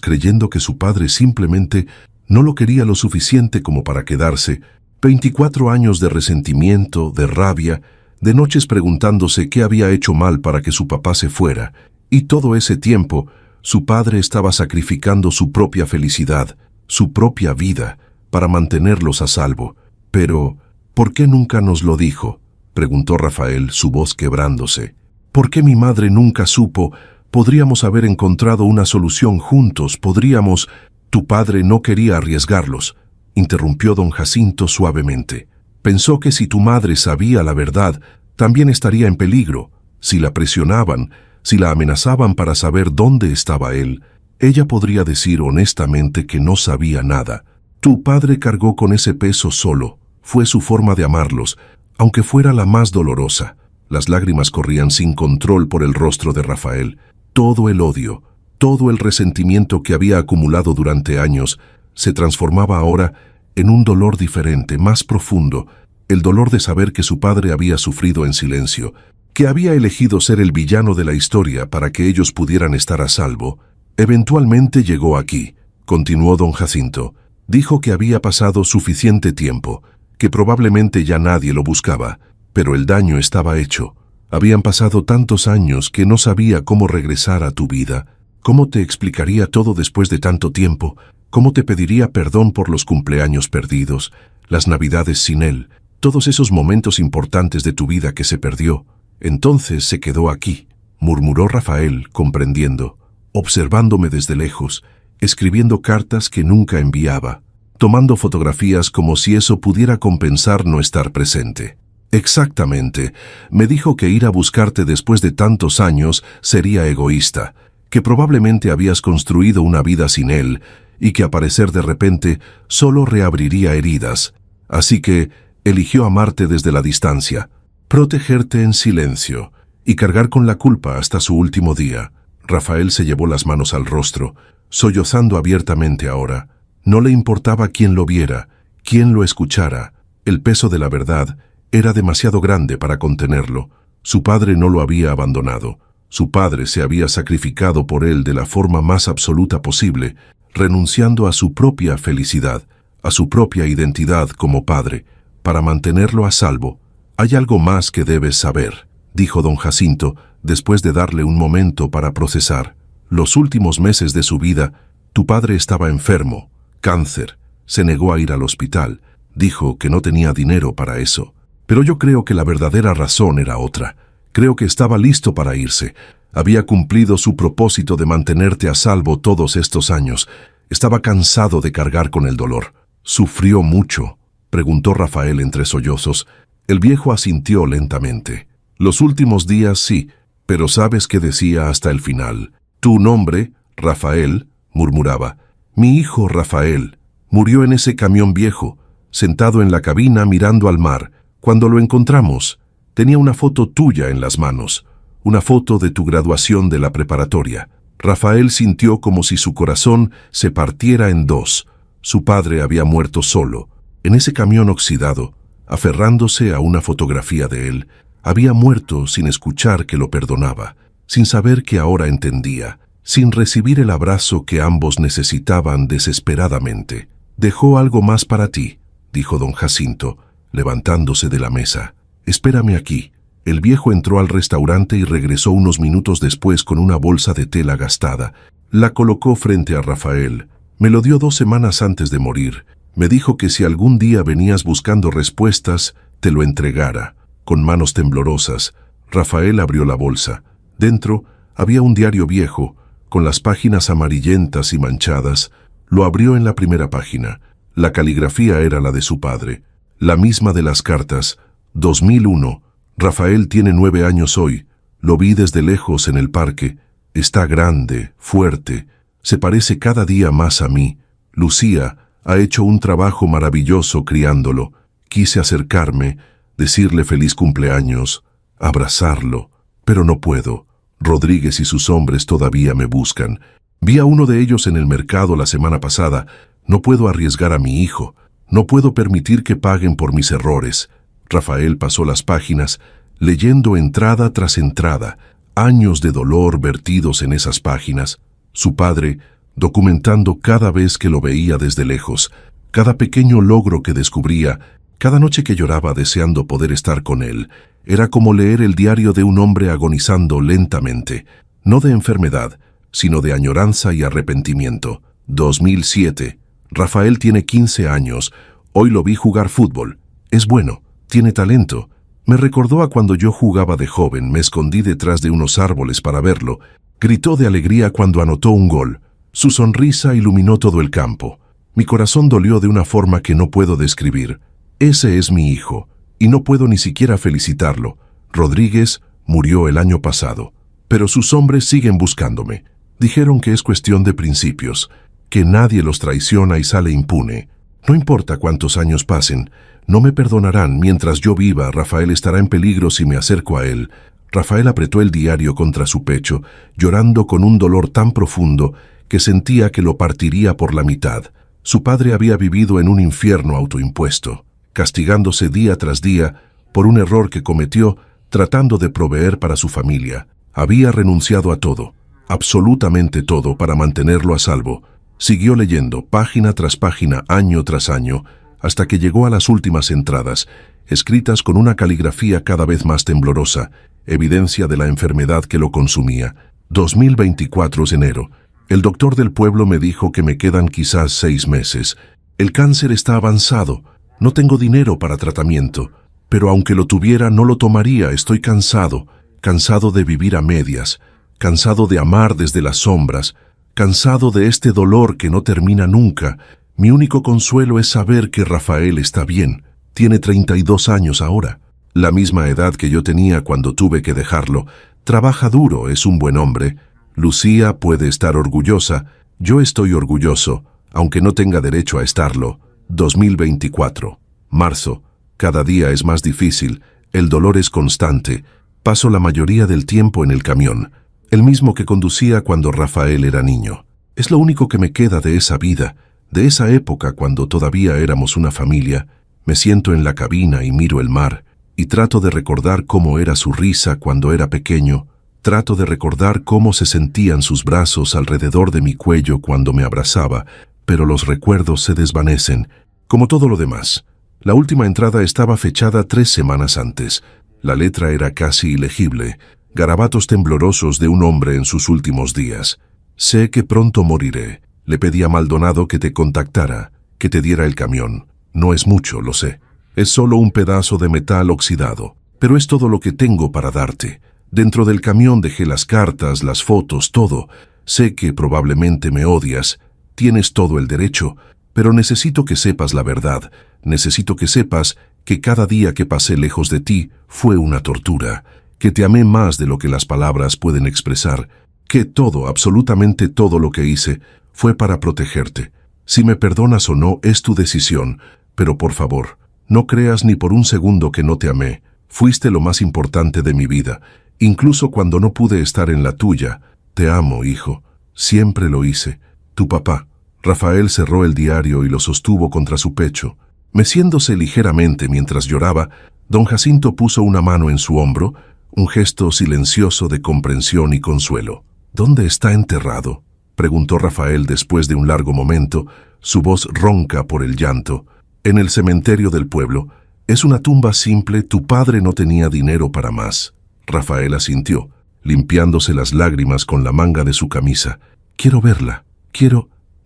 creyendo que su padre simplemente no lo quería lo suficiente como para quedarse. 24 años de resentimiento, de rabia, de noches preguntándose qué había hecho mal para que su papá se fuera. Y todo ese tiempo, su padre estaba sacrificando su propia felicidad, su propia vida, para mantenerlos a salvo. «Pero, ¿por qué nunca nos lo dijo?», preguntó Rafael, su voz quebrándose. «¿Por qué mi madre nunca supo? Podríamos haber encontrado una solución juntos, podríamos...» «Tu padre no quería arriesgarlos», interrumpió don Jacinto suavemente. «Pensó que si tu madre sabía la verdad, también estaría en peligro. Si la presionaban, si la amenazaban para saber dónde estaba él, ella podría decir honestamente que no sabía nada. Tu padre cargó con ese peso solo. Fue su forma de amarlos, aunque fuera la más dolorosa». Las lágrimas corrían sin control por el rostro de Rafael. Todo el odio, todo el resentimiento que había acumulado durante años, se transformaba ahora en un dolor diferente, más profundo, el dolor de saber que su padre había sufrido en silencio, que había elegido ser el villano de la historia para que ellos pudieran estar a salvo. «Eventualmente llegó aquí», continuó don Jacinto. «Dijo que había pasado suficiente tiempo, que probablemente ya nadie lo buscaba, pero el daño estaba hecho. Habían pasado tantos años que no sabía cómo regresar a tu vida. ¿Cómo te explicaría todo después de tanto tiempo? ¿Cómo te pediría perdón por los cumpleaños perdidos, las navidades sin él, todos esos momentos importantes de tu vida que se perdió? Entonces se quedó aquí, murmuró Rafael, comprendiendo, observándome desde lejos, escribiendo cartas que nunca enviaba, tomando fotografías como si eso pudiera compensar no estar presente. Exactamente, me dijo que ir a buscarte después de tantos años sería egoísta, que probablemente habías construido una vida sin él y que aparecer de repente solo reabriría heridas. Así que eligió amarte desde la distancia, protegerte en silencio y cargar con la culpa hasta su último día. Rafael se llevó las manos al rostro, sollozando abiertamente ahora. No le importaba quién lo viera, quién lo escuchara. El peso de la verdad era demasiado grande para contenerlo. Su padre no lo había abandonado. Su padre se había sacrificado por él de la forma más absoluta posible, renunciando a su propia felicidad, a su propia identidad como padre, para mantenerlo a salvo. «Hay algo más que debes saber», dijo don Jacinto, después de darle un momento para procesar. «Los últimos meses de su vida, tu padre estaba enfermo, cáncer. Se negó a ir al hospital. Dijo que no tenía dinero para eso. Pero yo creo que la verdadera razón era otra. Creo que estaba listo para irse. Había cumplido su propósito de mantenerte a salvo todos estos años. Estaba cansado de cargar con el dolor». «¿Sufrió mucho?», preguntó Rafael entre sollozos. El viejo asintió lentamente. «Los últimos días sí, pero ¿sabes qué decía hasta el final? Tu nombre, Rafael», murmuraba. «Mi hijo Rafael murió en ese camión viejo, sentado en la cabina mirando al mar. Cuando lo encontramos, tenía una foto tuya en las manos, una foto de tu graduación de la preparatoria». Rafael sintió como si su corazón se partiera en dos. Su padre había muerto solo, en ese camión oxidado, aferrándose a una fotografía de él. Había muerto sin escuchar que lo perdonaba, sin saber que ahora entendía, sin recibir el abrazo que ambos necesitaban desesperadamente. «Dejó algo más para ti», dijo don Jacinto, levantándose de la mesa. «Espérame aquí». El viejo entró al restaurante y regresó unos minutos después con una bolsa de tela gastada. La colocó frente a Rafael. «Me lo dio 2 semanas antes de morir. Me dijo que si algún día venías buscando respuestas, te lo entregara». Con manos temblorosas, Rafael abrió la bolsa. Dentro había un diario viejo, con las páginas amarillentas y manchadas. Lo abrió en la primera página. La caligrafía era la de su padre, la misma de las cartas. 2001. Rafael tiene 9 años hoy. Lo vi desde lejos en el parque. Está grande, fuerte. Se parece cada día más a mí. Lucía ha hecho un trabajo maravilloso criándolo. Quise acercarme, decirle feliz cumpleaños, abrazarlo, pero no puedo. Rodríguez y sus hombres todavía me buscan. Vi a uno de ellos en el mercado la semana pasada. No puedo arriesgar a mi hijo. No puedo permitir que paguen por mis errores. Rafael pasó las páginas, leyendo entrada tras entrada, años de dolor vertidos en esas páginas. Su padre, documentando cada vez que lo veía desde lejos, cada pequeño logro que descubría, cada noche que lloraba deseando poder estar con él. Era como leer el diario de un hombre agonizando lentamente, no de enfermedad, sino de añoranza y arrepentimiento. 2007. Rafael tiene 15 años. Hoy lo vi jugar fútbol. Es bueno, tiene talento. Me recordó a cuando yo jugaba de joven. Me escondí detrás de unos árboles para verlo. Gritó de alegría cuando anotó un gol. Su sonrisa iluminó todo el campo. Mi corazón dolió de una forma que no puedo describir. Ese es mi hijo, y no puedo ni siquiera felicitarlo. Rodríguez murió el año pasado, pero sus hombres siguen buscándome. Dijeron que es cuestión de principios, que nadie los traiciona y sale impune. No importa cuántos años pasen, no me perdonarán mientras yo viva. Rafael estará en peligro si me acerco a él. Rafael apretó el diario contra su pecho, llorando con un dolor tan profundo que sentía que lo partiría por la mitad. Su padre había vivido en un infierno autoimpuesto, castigándose día tras día por un error que cometió tratando de proveer para su familia. Había renunciado a todo, absolutamente todo, para mantenerlo a salvo. Siguió leyendo, página tras página, año tras año, hasta que llegó a las últimas entradas, escritas con una caligrafía cada vez más temblorosa, evidencia de la enfermedad que lo consumía. 2024 enero. El doctor del pueblo me dijo que me quedan quizás 6 meses. El cáncer está avanzado. No tengo dinero para tratamiento. Pero aunque lo tuviera, no lo tomaría. Estoy cansado. Cansado de vivir a medias. Cansado de amar desde las sombras. Cansado de este dolor que no termina nunca. Mi único consuelo es saber que Rafael está bien. Tiene 32 años ahora. La misma edad que yo tenía cuando tuve que dejarlo. Trabaja duro, es un buen hombre. Lucía puede estar orgullosa. Yo estoy orgulloso, aunque no tenga derecho a estarlo. 2024. Marzo. Cada día es más difícil. El dolor es constante. Paso la mayoría del tiempo en el camión. El mismo que conducía cuando Rafael era niño. Es lo único que me queda de esa vida, de esa época cuando todavía éramos una familia. Me siento en la cabina y miro el mar, y trato de recordar cómo era su risa cuando era pequeño. Trato de recordar cómo se sentían sus brazos alrededor de mi cuello cuando me abrazaba, pero los recuerdos se desvanecen, como todo lo demás. La última entrada estaba fechada 3 semanas antes. La letra era casi ilegible, garabatos temblorosos de un hombre en sus últimos días. Sé que pronto moriré. Le pedí a Maldonado que te contactara, que te diera el camión. No es mucho, lo sé. Es solo un pedazo de metal oxidado, pero es todo lo que tengo para darte. Dentro del camión dejé las cartas, las fotos, todo. Sé que probablemente me odias. Tienes todo el derecho, pero necesito que sepas la verdad. Necesito que sepas que cada día que pasé lejos de ti fue una tortura, que te amé más de lo que las palabras pueden expresar, que todo, absolutamente todo lo que hice, fue para protegerte. Si me perdonas o no es tu decisión, pero por favor, no creas ni por un segundo que no te amé. Fuiste lo más importante de mi vida, incluso cuando no pude estar en la tuya. Te amo, hijo. Siempre lo hice. Tu papá. Rafael cerró el diario y lo sostuvo contra su pecho. Meciéndose ligeramente mientras lloraba, don Jacinto puso una mano en su hombro, un gesto silencioso de comprensión y consuelo. ¿Dónde está enterrado?, preguntó Rafael después de un largo momento, su voz ronca por el llanto. En el cementerio del pueblo. Es una tumba simple, tu padre no tenía dinero para más. Rafael asintió, limpiándose las lágrimas con la manga de su camisa. Quiero verla,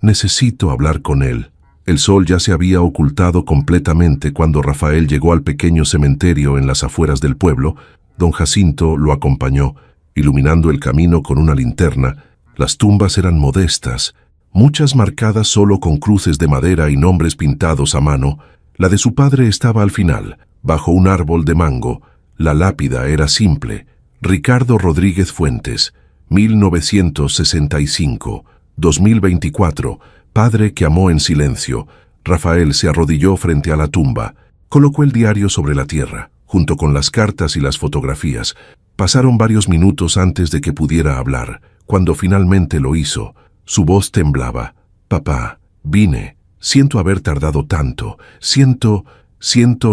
necesito hablar con él. El sol ya se había ocultado completamente cuando Rafael llegó al pequeño cementerio en las afueras del pueblo. Don Jacinto lo acompañó, iluminando el camino con una linterna. Las tumbas eran modestas, muchas marcadas solo con cruces de madera y nombres pintados a mano. La de su padre estaba al final, bajo un árbol de mango. La lápida era simple. Ricardo Rodríguez Fuentes, 1965, 2024, padre que amó en silencio. Rafael se arrodilló frente a la tumba. Colocó el diario sobre la tierra, junto con las cartas y las fotografías. Pasaron varios minutos antes de que pudiera hablar. Cuando finalmente lo hizo, su voz temblaba. Papá, vine. Siento haber tardado tanto. Siento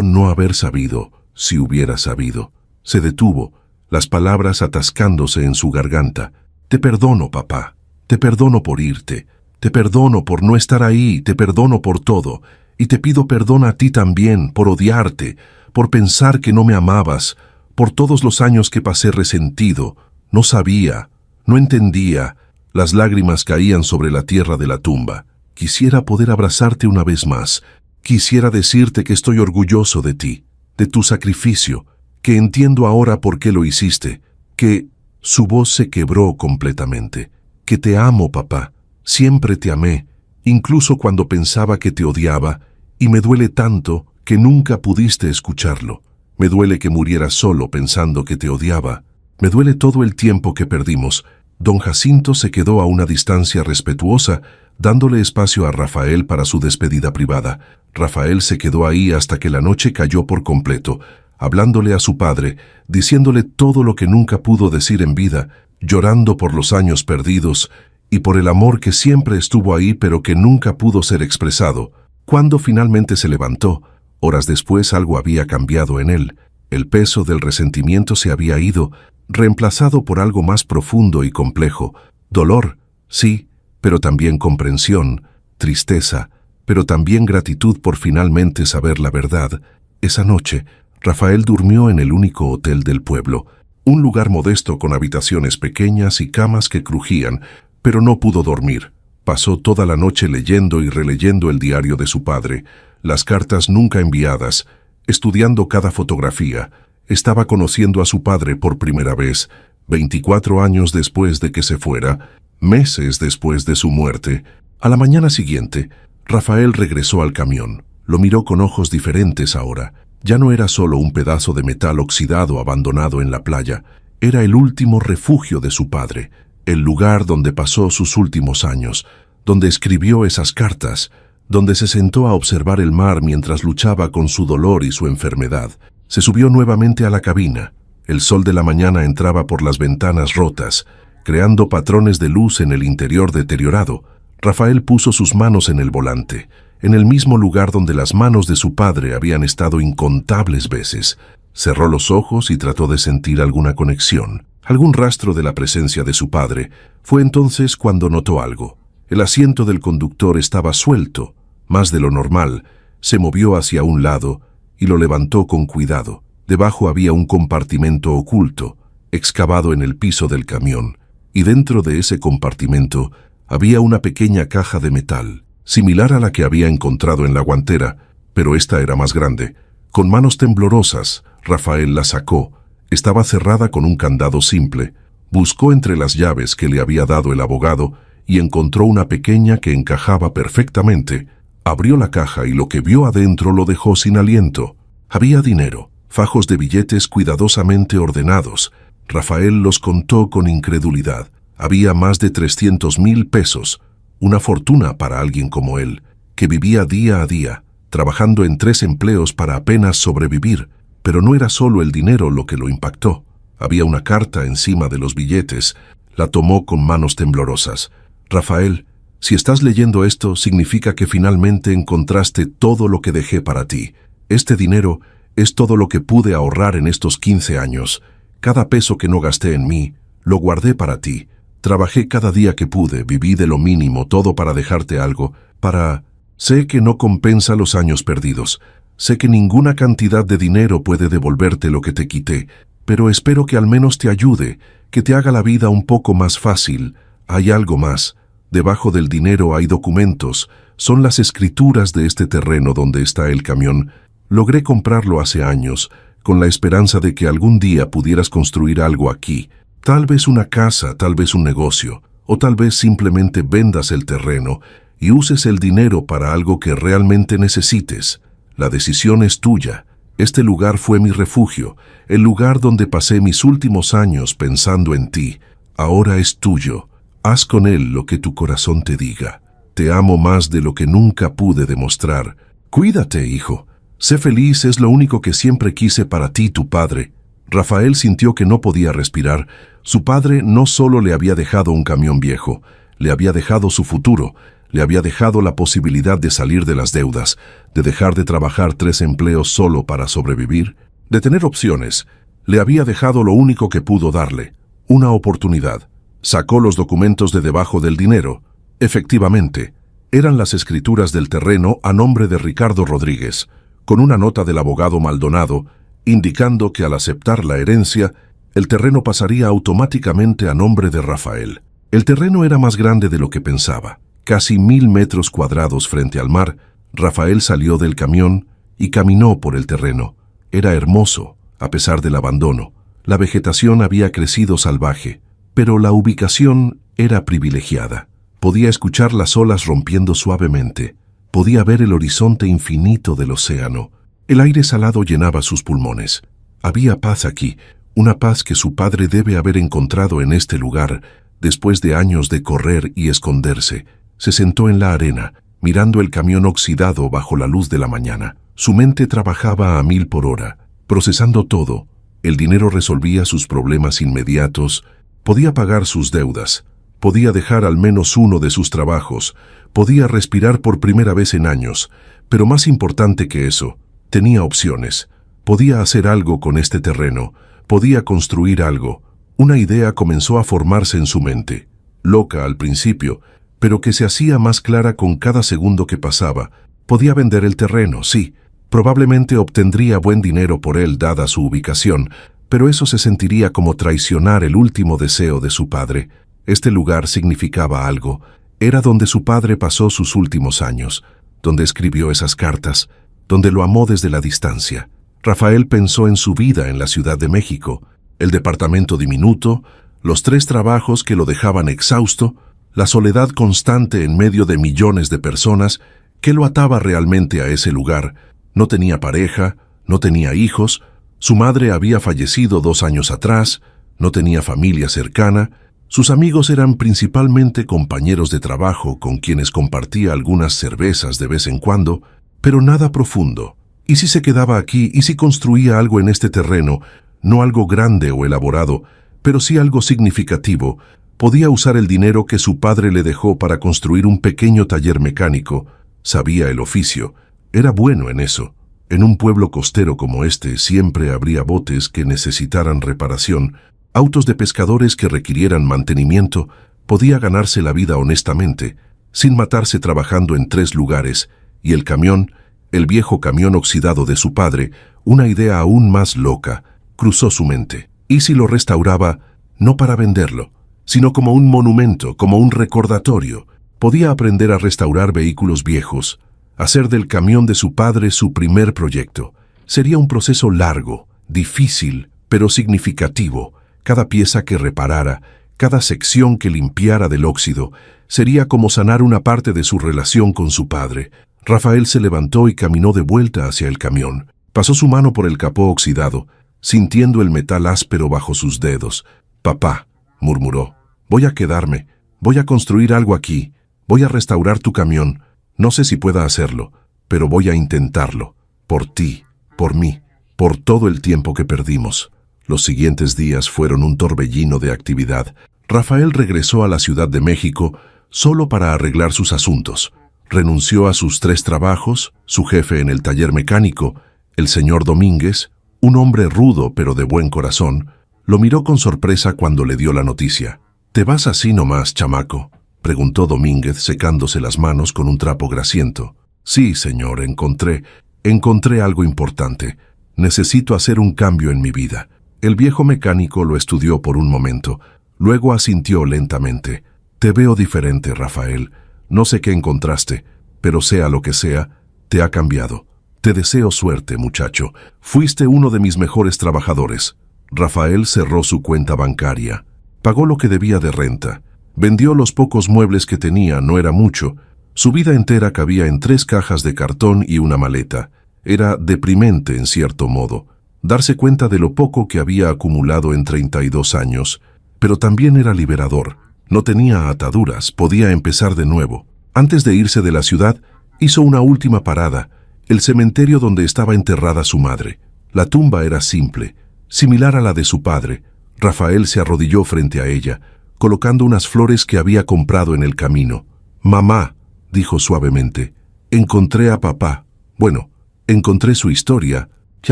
no haber sabido, si hubiera sabido. Se detuvo, las palabras atascándose en su garganta. Te perdono, papá. Te perdono por irte. Te perdono por no estar ahí. Te perdono por todo. Y te pido perdón a ti también, por odiarte, por pensar que no me amabas, por todos los años que pasé resentido. No sabía, no entendía. Las lágrimas caían sobre la tierra de la tumba. Quisiera poder abrazarte una vez más. Quisiera decirte que estoy orgulloso de ti, de tu sacrificio, que entiendo ahora por qué lo hiciste, que... Su voz se quebró completamente. Que te amo, papá. Siempre te amé, incluso cuando pensaba que te odiaba, y me duele tanto que nunca pudiste escucharlo. Me duele que murieras solo pensando que te odiaba. Me duele todo el tiempo que perdimos. Don Jacinto se quedó a una distancia respetuosa, dándole espacio a Rafael para su despedida privada. Rafael se quedó ahí hasta que la noche cayó por completo, hablándole a su padre, diciéndole todo lo que nunca pudo decir en vida, llorando por los años perdidos y por el amor que siempre estuvo ahí pero que nunca pudo ser expresado. Cuando finalmente se levantó, horas después algo había cambiado en él. El peso del resentimiento se había ido, reemplazado por algo más profundo y complejo. Dolor, sí, pero también comprensión, tristeza, pero también gratitud por finalmente saber la verdad. Esa noche, Rafael durmió en el único hotel del pueblo. Un lugar modesto con habitaciones pequeñas y camas que crujían, pero no pudo dormir. Pasó toda la noche leyendo y releyendo el diario de su padre, las cartas nunca enviadas, estudiando cada fotografía. Estaba conociendo a su padre por primera vez, 24 años después de que se fuera, meses después de su muerte. A la mañana siguiente, Rafael regresó al camión. Lo miró con ojos diferentes ahora. Ya no era solo un pedazo de metal oxidado abandonado en la playa. Era el último refugio de su padre, el lugar donde pasó sus últimos años, donde escribió esas cartas, donde se sentó a observar el mar mientras luchaba con su dolor y su enfermedad. Se subió nuevamente a la cabina. El sol de la mañana entraba por las ventanas rotas, creando patrones de luz en el interior deteriorado. Rafael puso sus manos en el volante, en el mismo lugar donde las manos de su padre habían estado incontables veces. Cerró los ojos y trató de sentir alguna conexión, algún rastro de la presencia de su padre. Fue entonces cuando notó algo. El asiento del conductor estaba suelto, más de lo normal. Se movió hacia un lado y lo levantó con cuidado. Debajo había un compartimento oculto, excavado en el piso del camión, y dentro de ese compartimento había una pequeña caja de metal, similar a la que había encontrado en la guantera, pero esta era más grande. Con manos temblorosas, Rafael la sacó. Estaba cerrada con un candado simple. Buscó entre las llaves que le había dado el abogado y encontró una pequeña que encajaba perfectamente. Abrió la caja y lo que vio adentro lo dejó sin aliento. Había dinero, fajos de billetes cuidadosamente ordenados. Rafael los contó con incredulidad. Había más de 300,000 pesos, una fortuna para alguien como él, que vivía día a día, trabajando en 3 empleos para apenas sobrevivir. Pero no era solo el dinero lo que lo impactó. Había una carta encima de los billetes. La tomó con manos temblorosas. Rafael, si estás leyendo esto, significa que finalmente encontraste todo lo que dejé para ti. Este dinero es todo lo que pude ahorrar en estos 15 años. Cada peso que no gasté en mí, lo guardé para ti. Trabajé cada día que pude, viví de lo mínimo, todo para dejarte algo, para... Sé que no compensa los años perdidos. Sé que ninguna cantidad de dinero puede devolverte lo que te quité, pero espero que al menos te ayude, que te haga la vida un poco más fácil. Hay algo más. Debajo del dinero hay documentos. Son las escrituras de este terreno donde está el camión. Logré comprarlo hace años, con la esperanza de que algún día pudieras construir algo aquí. Tal vez una casa, tal vez un negocio, o tal vez simplemente vendas el terreno y uses el dinero para algo que realmente necesites. La decisión es tuya. Este lugar fue mi refugio, el lugar donde pasé mis últimos años pensando en ti. Ahora es tuyo. Haz con él lo que tu corazón te diga. Te amo más de lo que nunca pude demostrar. Cuídate, hijo. Sé feliz, es lo único que siempre quise para ti, tu padre. Rafael sintió que no podía respirar. Su padre no solo le había dejado un camión viejo, le había dejado su futuro, le había dejado la posibilidad de salir de las deudas, de dejar de trabajar 3 empleos solo para sobrevivir, de tener opciones. Le había dejado lo único que pudo darle, una oportunidad. Sacó los documentos de debajo del dinero. Efectivamente, eran las escrituras del terreno a nombre de Ricardo Rodríguez, con una nota del abogado Maldonado, indicando que al aceptar la herencia, el terreno pasaría automáticamente a nombre de Rafael. El terreno era más grande de lo que pensaba. Casi 1000 metros cuadrados frente al mar. Rafael salió del camión y caminó por el terreno. Era hermoso, a pesar del abandono. La vegetación había crecido salvaje, pero la ubicación era privilegiada. Podía escuchar las olas rompiendo suavemente. Podía ver el horizonte infinito del océano. El aire salado llenaba sus pulmones. Había paz aquí, una paz que su padre debe haber encontrado en este lugar, después de años de correr y esconderse. Se sentó en la arena, mirando el camión oxidado bajo la luz de la mañana. Su mente trabajaba a 1000 por hora, procesando todo. El dinero resolvía sus problemas inmediatos, podía pagar sus deudas, podía dejar al menos uno de sus trabajos, podía respirar por primera vez en años, pero más importante que eso, tenía opciones. Podía hacer algo con este terreno, podía construir algo. Una idea comenzó a formarse en su mente, loca al principio, pero que se hacía más clara con cada segundo que pasaba. Podía vender el terreno, sí. Probablemente obtendría buen dinero por él dada su ubicación, pero eso se sentiría como traicionar el último deseo de su padre. Este lugar significaba algo. Era donde su padre pasó sus últimos años, donde escribió esas cartas, donde lo amó desde la distancia. Rafael pensó en su vida en la Ciudad de México, el departamento diminuto, los 3 trabajos que lo dejaban exhausto, la soledad constante en medio de millones de personas que lo ataba realmente a ese lugar. No tenía pareja, no tenía hijos, su madre había fallecido 2 años atrás, no tenía familia cercana, sus amigos eran principalmente compañeros de trabajo con quienes compartía algunas cervezas de vez en cuando, pero nada profundo. ¿Y si se quedaba aquí y si construía algo en este terreno, no algo grande o elaborado, pero sí algo significativo? Podía usar el dinero que su padre le dejó para construir un pequeño taller mecánico. Sabía el oficio, era bueno en eso. En un pueblo costero como este siempre habría botes que necesitaran reparación, autos de pescadores que requirieran mantenimiento. Podía ganarse la vida honestamente, sin matarse trabajando en 3 lugares, y el camión, el viejo camión oxidado de su padre, una idea aún más loca, cruzó su mente. ¿Y si lo restauraba, no para venderlo, sino como un monumento, como un recordatorio? Podía aprender a restaurar vehículos viejos, hacer del camión de su padre su primer proyecto. Sería un proceso largo, difícil, pero significativo. Cada pieza que reparara, cada sección que limpiara del óxido, sería como sanar una parte de su relación con su padre. Rafael se levantó y caminó de vuelta hacia el camión. Pasó su mano por el capó oxidado, sintiendo el metal áspero bajo sus dedos. «Papá», murmuró, «voy a quedarme, voy a construir algo aquí, voy a restaurar tu camión. No sé si pueda hacerlo, pero voy a intentarlo. Por ti, por mí, por todo el tiempo que perdimos». Los siguientes días fueron un torbellino de actividad. Rafael regresó a la Ciudad de México solo para arreglar sus asuntos. Renunció a sus 3 trabajos, su jefe en el taller mecánico, el señor Domínguez, un hombre rudo pero de buen corazón, lo miró con sorpresa cuando le dio la noticia. «¿Te vas así nomás, chamaco?», preguntó Domínguez secándose las manos con un trapo grasiento. «Sí, señor, encontré algo importante. Necesito hacer un cambio en mi vida». El viejo mecánico lo estudió por un momento, luego asintió lentamente. «Te veo diferente, Rafael. No sé qué encontraste, pero sea lo que sea, te ha cambiado. Te deseo suerte, muchacho. Fuiste uno de mis mejores trabajadores». Rafael cerró su cuenta bancaria. Pagó lo que debía de renta. Vendió los pocos muebles que tenía, no era mucho. Su vida entera cabía en 3 cajas de cartón y una maleta. Era deprimente en cierto modo darse cuenta de lo poco que había acumulado en 32 años, pero también era liberador. No tenía ataduras, podía empezar de nuevo. Antes de irse de la ciudad, hizo una última parada, el cementerio donde estaba enterrada su madre. La tumba era simple, similar a la de su padre. Rafael se arrodilló frente a ella, colocando unas flores que había comprado en el camino. «Mamá», dijo suavemente, «encontré a papá. Bueno, encontré su historia, y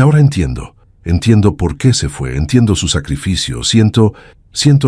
ahora entiendo. Entiendo por qué se fue, entiendo su sacrificio, siento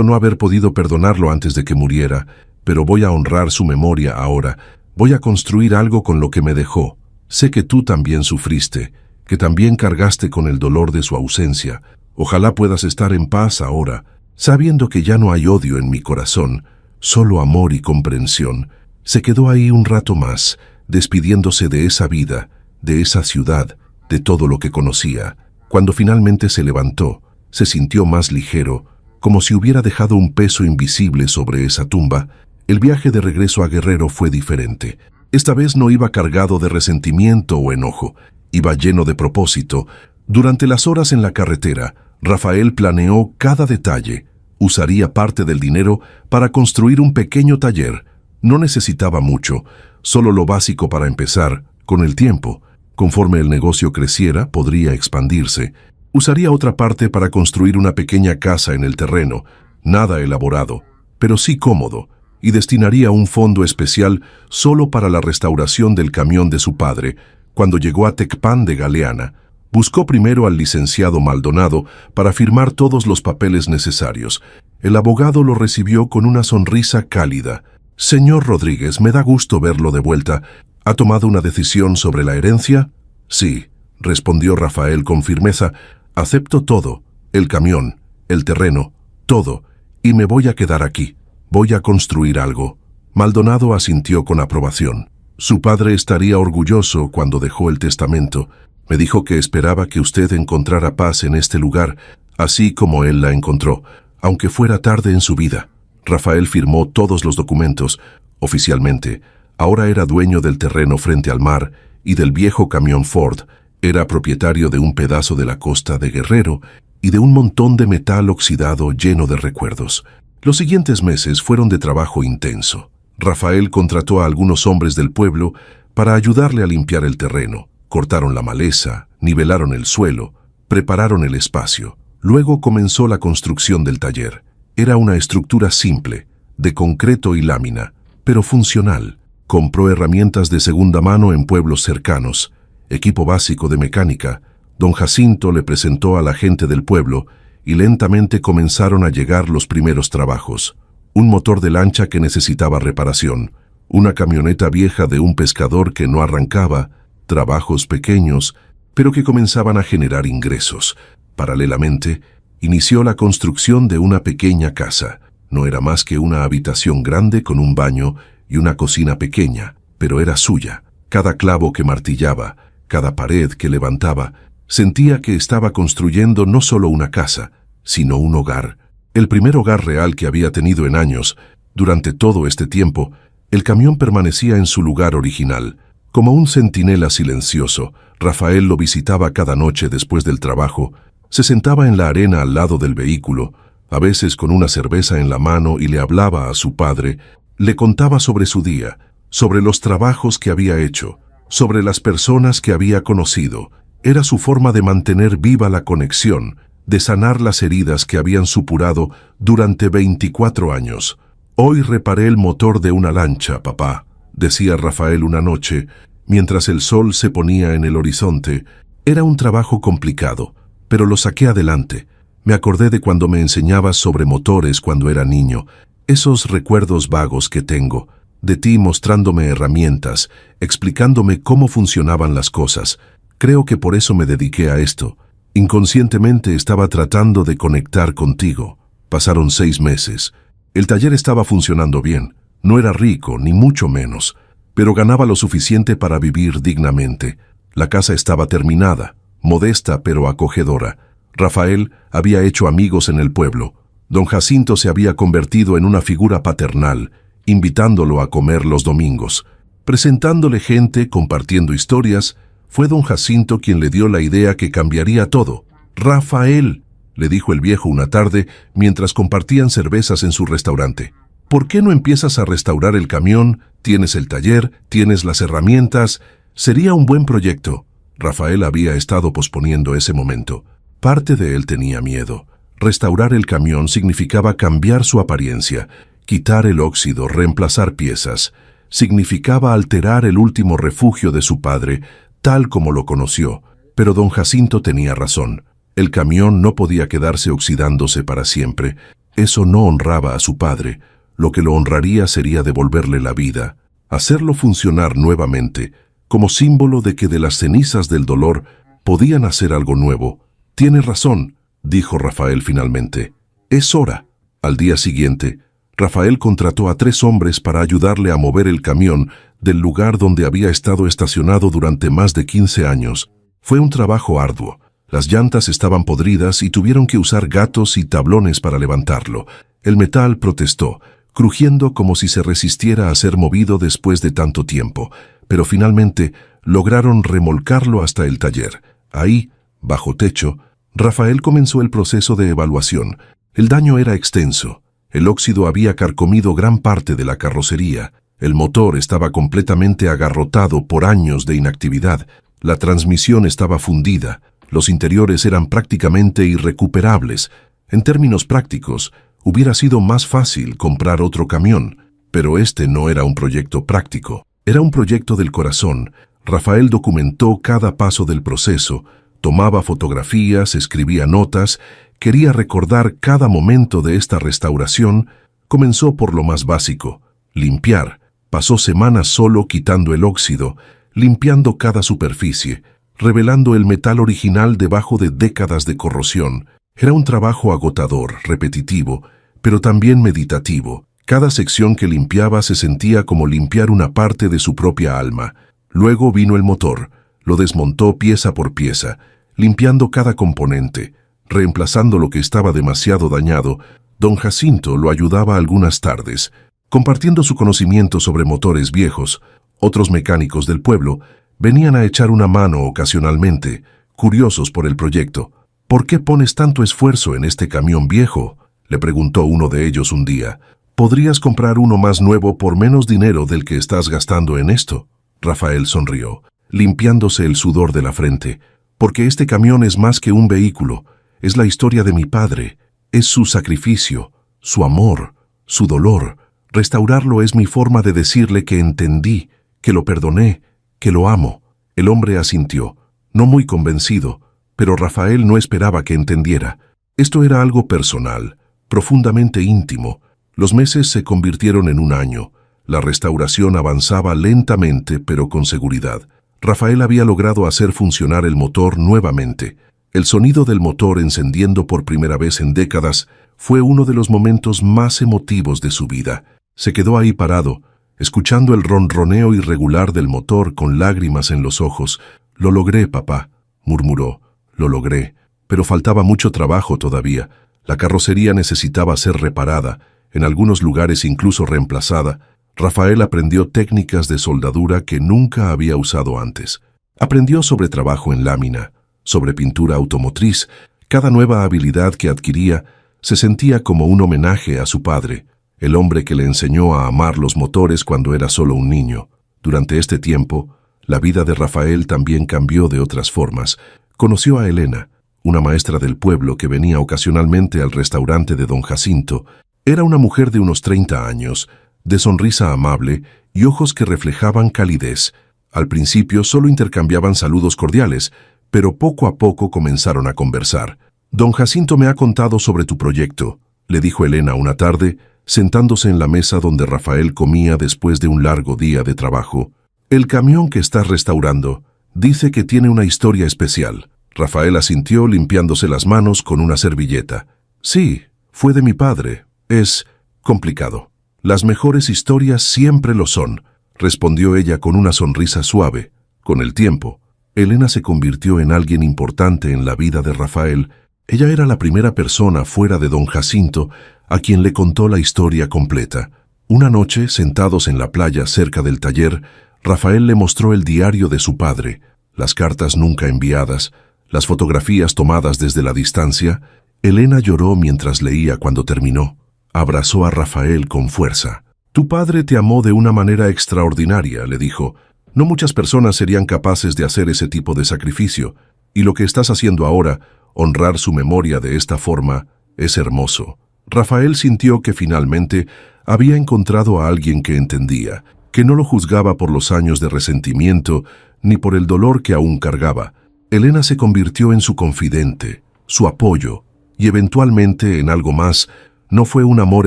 no haber podido perdonarlo antes de que muriera, pero voy a honrar su memoria ahora, voy a construir algo con lo que me dejó. Sé que tú también sufriste, que también cargaste con el dolor de su ausencia. Ojalá puedas estar en paz ahora, sabiendo que ya no hay odio en mi corazón, solo amor y comprensión». Se quedó ahí un rato más, despidiéndose de esa vida, de esa ciudad, de todo lo que conocía. Cuando finalmente se levantó, se sintió más ligero, como si hubiera dejado un peso invisible sobre esa tumba. El viaje de regreso a Guerrero fue diferente. Esta vez no iba cargado de resentimiento o enojo, iba lleno de propósito. Durante las horas en la carretera, Rafael planeó cada detalle. Usaría parte del dinero para construir un pequeño taller. No necesitaba mucho, solo lo básico para empezar. Con el tiempo, conforme el negocio creciera, podría expandirse. Usaría otra parte para construir una pequeña casa en el terreno, nada elaborado, pero sí cómodo, y destinaría un fondo especial solo para la restauración del camión de su padre. Cuando llegó a Tecpan de Galeana, buscó primero al licenciado Maldonado para firmar todos los papeles necesarios. El abogado lo recibió con una sonrisa cálida. «Señor Rodríguez, me da gusto verlo de vuelta. ¿Ha tomado una decisión sobre la herencia?» «Sí», respondió Rafael con firmeza. «Acepto todo. el camión, el terreno, todo, y me voy a quedar aquí. Voy a construir algo. Maldonado asintió con aprobación. Su padre estaría orgulloso cuando dejó el testamento. Me dijo que esperaba que usted encontrara paz en este lugar, así como él la encontró, aunque fuera tarde en su vida. Rafael firmó todos los documentos. Oficialmente, ahora era dueño del terreno frente al mar y del viejo camión Ford. Era propietario de un pedazo de la costa de Guerrero y de un montón de metal oxidado lleno de recuerdos. Los siguientes meses fueron de trabajo intenso. Rafael contrató a algunos hombres del pueblo para ayudarle a limpiar el terreno. Cortaron la maleza, nivelaron el suelo, prepararon el espacio. Luego comenzó la construcción del taller. Era una estructura simple, de concreto y lámina, pero funcional. Compró herramientas de segunda mano en pueblos cercanos, equipo básico de mecánica. Don Jacinto le presentó a la gente del pueblo y lentamente comenzaron a llegar los primeros trabajos. Un motor de lancha que necesitaba reparación, una camioneta vieja de un pescador que no arrancaba, trabajos pequeños, pero que comenzaban a generar ingresos. Paralelamente, inició la construcción de una pequeña casa. No era más que una habitación grande con un baño y una cocina pequeña, pero era suya. Cada clavo que martillaba, cada pared que levantaba, sentía que estaba construyendo no solo una casa, sino un hogar. El primer hogar real que había tenido en años. Durante todo este tiempo, el camión permanecía en su lugar original. Como un centinela silencioso, Rafael lo visitaba cada noche después del trabajo. Se sentaba en la arena al lado del vehículo, a veces con una cerveza en la mano, y le hablaba a su padre. Le contaba sobre su día, sobre los trabajos que había hecho, sobre las personas que había conocido. Era su forma de mantener viva la conexión, de sanar las heridas que habían supurado durante 24 años. «Hoy reparé el motor de una lancha, papá», decía Rafael una noche, mientras el sol se ponía en el horizonte. Era un trabajo complicado, pero lo saqué adelante. Me acordé de cuando me enseñabas sobre motores cuando era niño, esos recuerdos vagos que tengo, de ti mostrándome herramientas, explicándome cómo funcionaban las cosas. Creo que por eso me dediqué a esto. Inconscientemente estaba tratando de conectar contigo. Pasaron 6 meses. El taller estaba funcionando bien. No era rico, ni mucho menos, pero ganaba lo suficiente para vivir dignamente. La casa estaba terminada, modesta pero acogedora. Rafael había hecho amigos en el pueblo. Don Jacinto se había convertido en una figura paternal, invitándolo a comer los domingos, presentándole gente, compartiendo historias. Fue don Jacinto quien le dio la idea que cambiaría todo. «Rafael», le dijo el viejo una tarde mientras compartían cervezas en su restaurante, «¿por qué no empiezas a restaurar el camión? Tienes el taller, tienes las herramientas. Sería un buen proyecto». Rafael había estado posponiendo ese momento. Parte de él tenía miedo. Restaurar el camión significaba cambiar su apariencia, quitar el óxido, reemplazar piezas. Significaba alterar el último refugio de su padre, tal como lo conoció. Pero don Jacinto tenía razón. El camión no podía quedarse oxidándose para siempre. Eso no honraba a su padre. Lo que lo honraría sería devolverle la vida, hacerlo funcionar nuevamente, como símbolo de que de las cenizas del dolor podían hacer algo nuevo. «Tiene razón», dijo Rafael finalmente. «Es hora». Al día siguiente, Rafael contrató a 3 hombres para ayudarle a mover el camión del lugar donde había estado estacionado durante más de 15 años. Fue un trabajo arduo. Las llantas estaban podridas y tuvieron que usar gatos y tablones para levantarlo. El metal protestó, crujiendo como si se resistiera a ser movido después de tanto tiempo, pero finalmente lograron remolcarlo hasta el taller. Ahí, bajo techo, Rafael comenzó el proceso de evaluación. El daño era extenso. El óxido había carcomido gran parte de la carrocería. El motor estaba completamente agarrotado por años de inactividad. La transmisión estaba fundida. Los interiores eran prácticamente irrecuperables. En términos prácticos, hubiera sido más fácil comprar otro camión, pero este no era un proyecto práctico. Era un proyecto del corazón. Rafael documentó cada paso del proceso, tomaba fotografías, escribía notas, quería recordar cada momento de esta restauración. Comenzó por lo más básico, limpiar. Pasó semanas solo quitando el óxido, limpiando cada superficie, revelando el metal original debajo de décadas de corrosión. Era un trabajo agotador, repetitivo, pero también meditativo. Cada sección que limpiaba se sentía como limpiar una parte de su propia alma. Luego vino el motor, lo desmontó pieza por pieza, limpiando cada componente, reemplazando lo que estaba demasiado dañado. Don Jacinto lo ayudaba algunas tardes, compartiendo su conocimiento sobre motores viejos. Otros mecánicos del pueblo venían a echar una mano ocasionalmente, curiosos por el proyecto. «¿Por qué pones tanto esfuerzo en este camión viejo?», le preguntó uno de ellos un día. «Podrías comprar uno más nuevo por menos dinero del que estás gastando en esto». Rafael sonrió, limpiándose el sudor de la frente. «Porque este camión es más que un vehículo. Es la historia de mi padre. Es su sacrificio, su amor, su dolor. Restaurarlo es mi forma de decirle que entendí, que lo perdoné, que lo amo». El hombre asintió, no muy convencido, pero Rafael no esperaba que entendiera. Esto era algo personal, profundamente íntimo. Los meses se convirtieron en un año. La restauración avanzaba lentamente, pero con seguridad. Rafael había logrado hacer funcionar el motor nuevamente. El sonido del motor encendiendo por primera vez en décadas fue uno de los momentos más emotivos de su vida. Se quedó ahí parado, escuchando el ronroneo irregular del motor con lágrimas en los ojos. «Lo logré, papá», murmuró. «Lo logré, pero faltaba mucho trabajo todavía. La carrocería necesitaba ser reparada, en algunos lugares incluso reemplazada». Rafael aprendió técnicas de soldadura que nunca había usado antes. Aprendió sobre trabajo en lámina, sobre pintura automotriz. Cada nueva habilidad que adquiría se sentía como un homenaje a su padre, el hombre que le enseñó a amar los motores cuando era solo un niño. Durante este tiempo, la vida de Rafael también cambió de otras formas. Conoció a Elena, una maestra del pueblo que venía ocasionalmente al restaurante de don Jacinto. Era una mujer de unos 30 años, de sonrisa amable y ojos que reflejaban calidez. Al principio solo intercambiaban saludos cordiales, pero poco a poco comenzaron a conversar. «Don Jacinto me ha contado sobre tu proyecto», le dijo Elena una tarde, sentándose en la mesa donde Rafael comía después de un largo día de trabajo. «El camión que estás restaurando dice que tiene una historia especial». Rafael asintió limpiándose las manos con una servilleta. «Sí, fue de mi padre. Es complicado. Las mejores historias siempre lo son», respondió ella con una sonrisa suave. Con el tiempo, Elena se convirtió en alguien importante en la vida de Rafael. Ella era la primera persona fuera de don Jacinto a quien le contó la historia completa. Una noche, sentados en la playa cerca del taller, Rafael le mostró el diario de su padre, las cartas nunca enviadas, las fotografías tomadas desde la distancia. Elena lloró mientras leía. Cuando terminó, abrazó a Rafael con fuerza. «Tu padre te amó de una manera extraordinaria», le dijo. «No muchas personas serían capaces de hacer ese tipo de sacrificio, y lo que estás haciendo ahora, honrar su memoria de esta forma, es hermoso». Rafael sintió que finalmente había encontrado a alguien que entendía, que no lo juzgaba por los años de resentimiento ni por el dolor que aún cargaba. Elena se convirtió en su confidente, su apoyo, y eventualmente en algo más. No fue un amor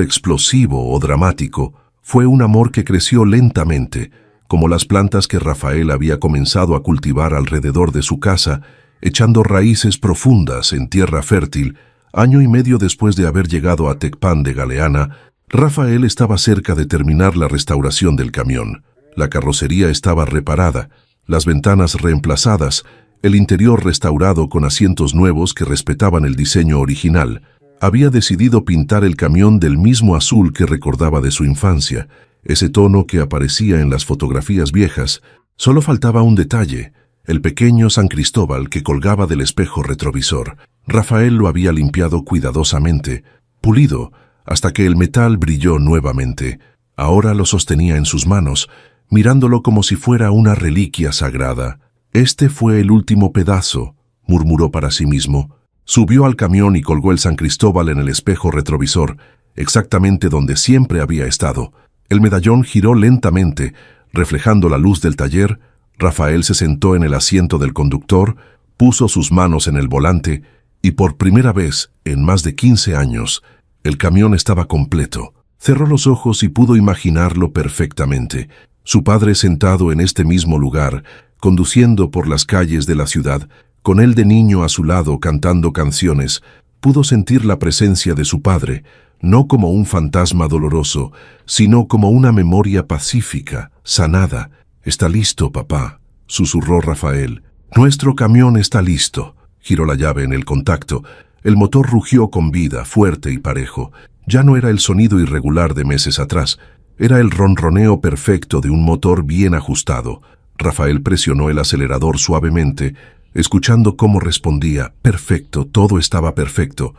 explosivo o dramático, fue un amor que creció lentamente, como las plantas que Rafael había comenzado a cultivar alrededor de su casa, echando raíces profundas en tierra fértil. Año y medio después de haber llegado a Tecpan de Galeana, Rafael estaba cerca de terminar la restauración del camión. La carrocería estaba reparada, las ventanas reemplazadas, el interior restaurado con asientos nuevos que respetaban el diseño original. Había decidido pintar el camión del mismo azul que recordaba de su infancia, ese tono que aparecía en las fotografías viejas. Solo faltaba un detalle: el pequeño San Cristóbal que colgaba del espejo retrovisor. Rafael lo había limpiado cuidadosamente, pulido, hasta que el metal brilló nuevamente. Ahora lo sostenía en sus manos, mirándolo como si fuera una reliquia sagrada. «Este fue el último pedazo», murmuró para sí mismo. Subió al camión y colgó el San Cristóbal en el espejo retrovisor, exactamente donde siempre había estado. El medallón giró lentamente, reflejando la luz del taller. Rafael se sentó en el asiento del conductor, puso sus manos en el volante, y por primera vez en más de 15 años, el camión estaba completo. Cerró los ojos y pudo imaginarlo perfectamente. Su padre sentado en este mismo lugar, conduciendo por las calles de la ciudad, con él de niño a su lado cantando canciones. Pudo sentir la presencia de su padre, no como un fantasma doloroso, sino como una memoria pacífica, sanada. «Está listo, papá», susurró Rafael. «Nuestro camión está listo». Giró la llave en el contacto. El motor rugió con vida, fuerte y parejo. Ya no era el sonido irregular de meses atrás. Era el ronroneo perfecto de un motor bien ajustado. Rafael presionó el acelerador suavemente, escuchando cómo respondía. Perfecto, todo estaba perfecto.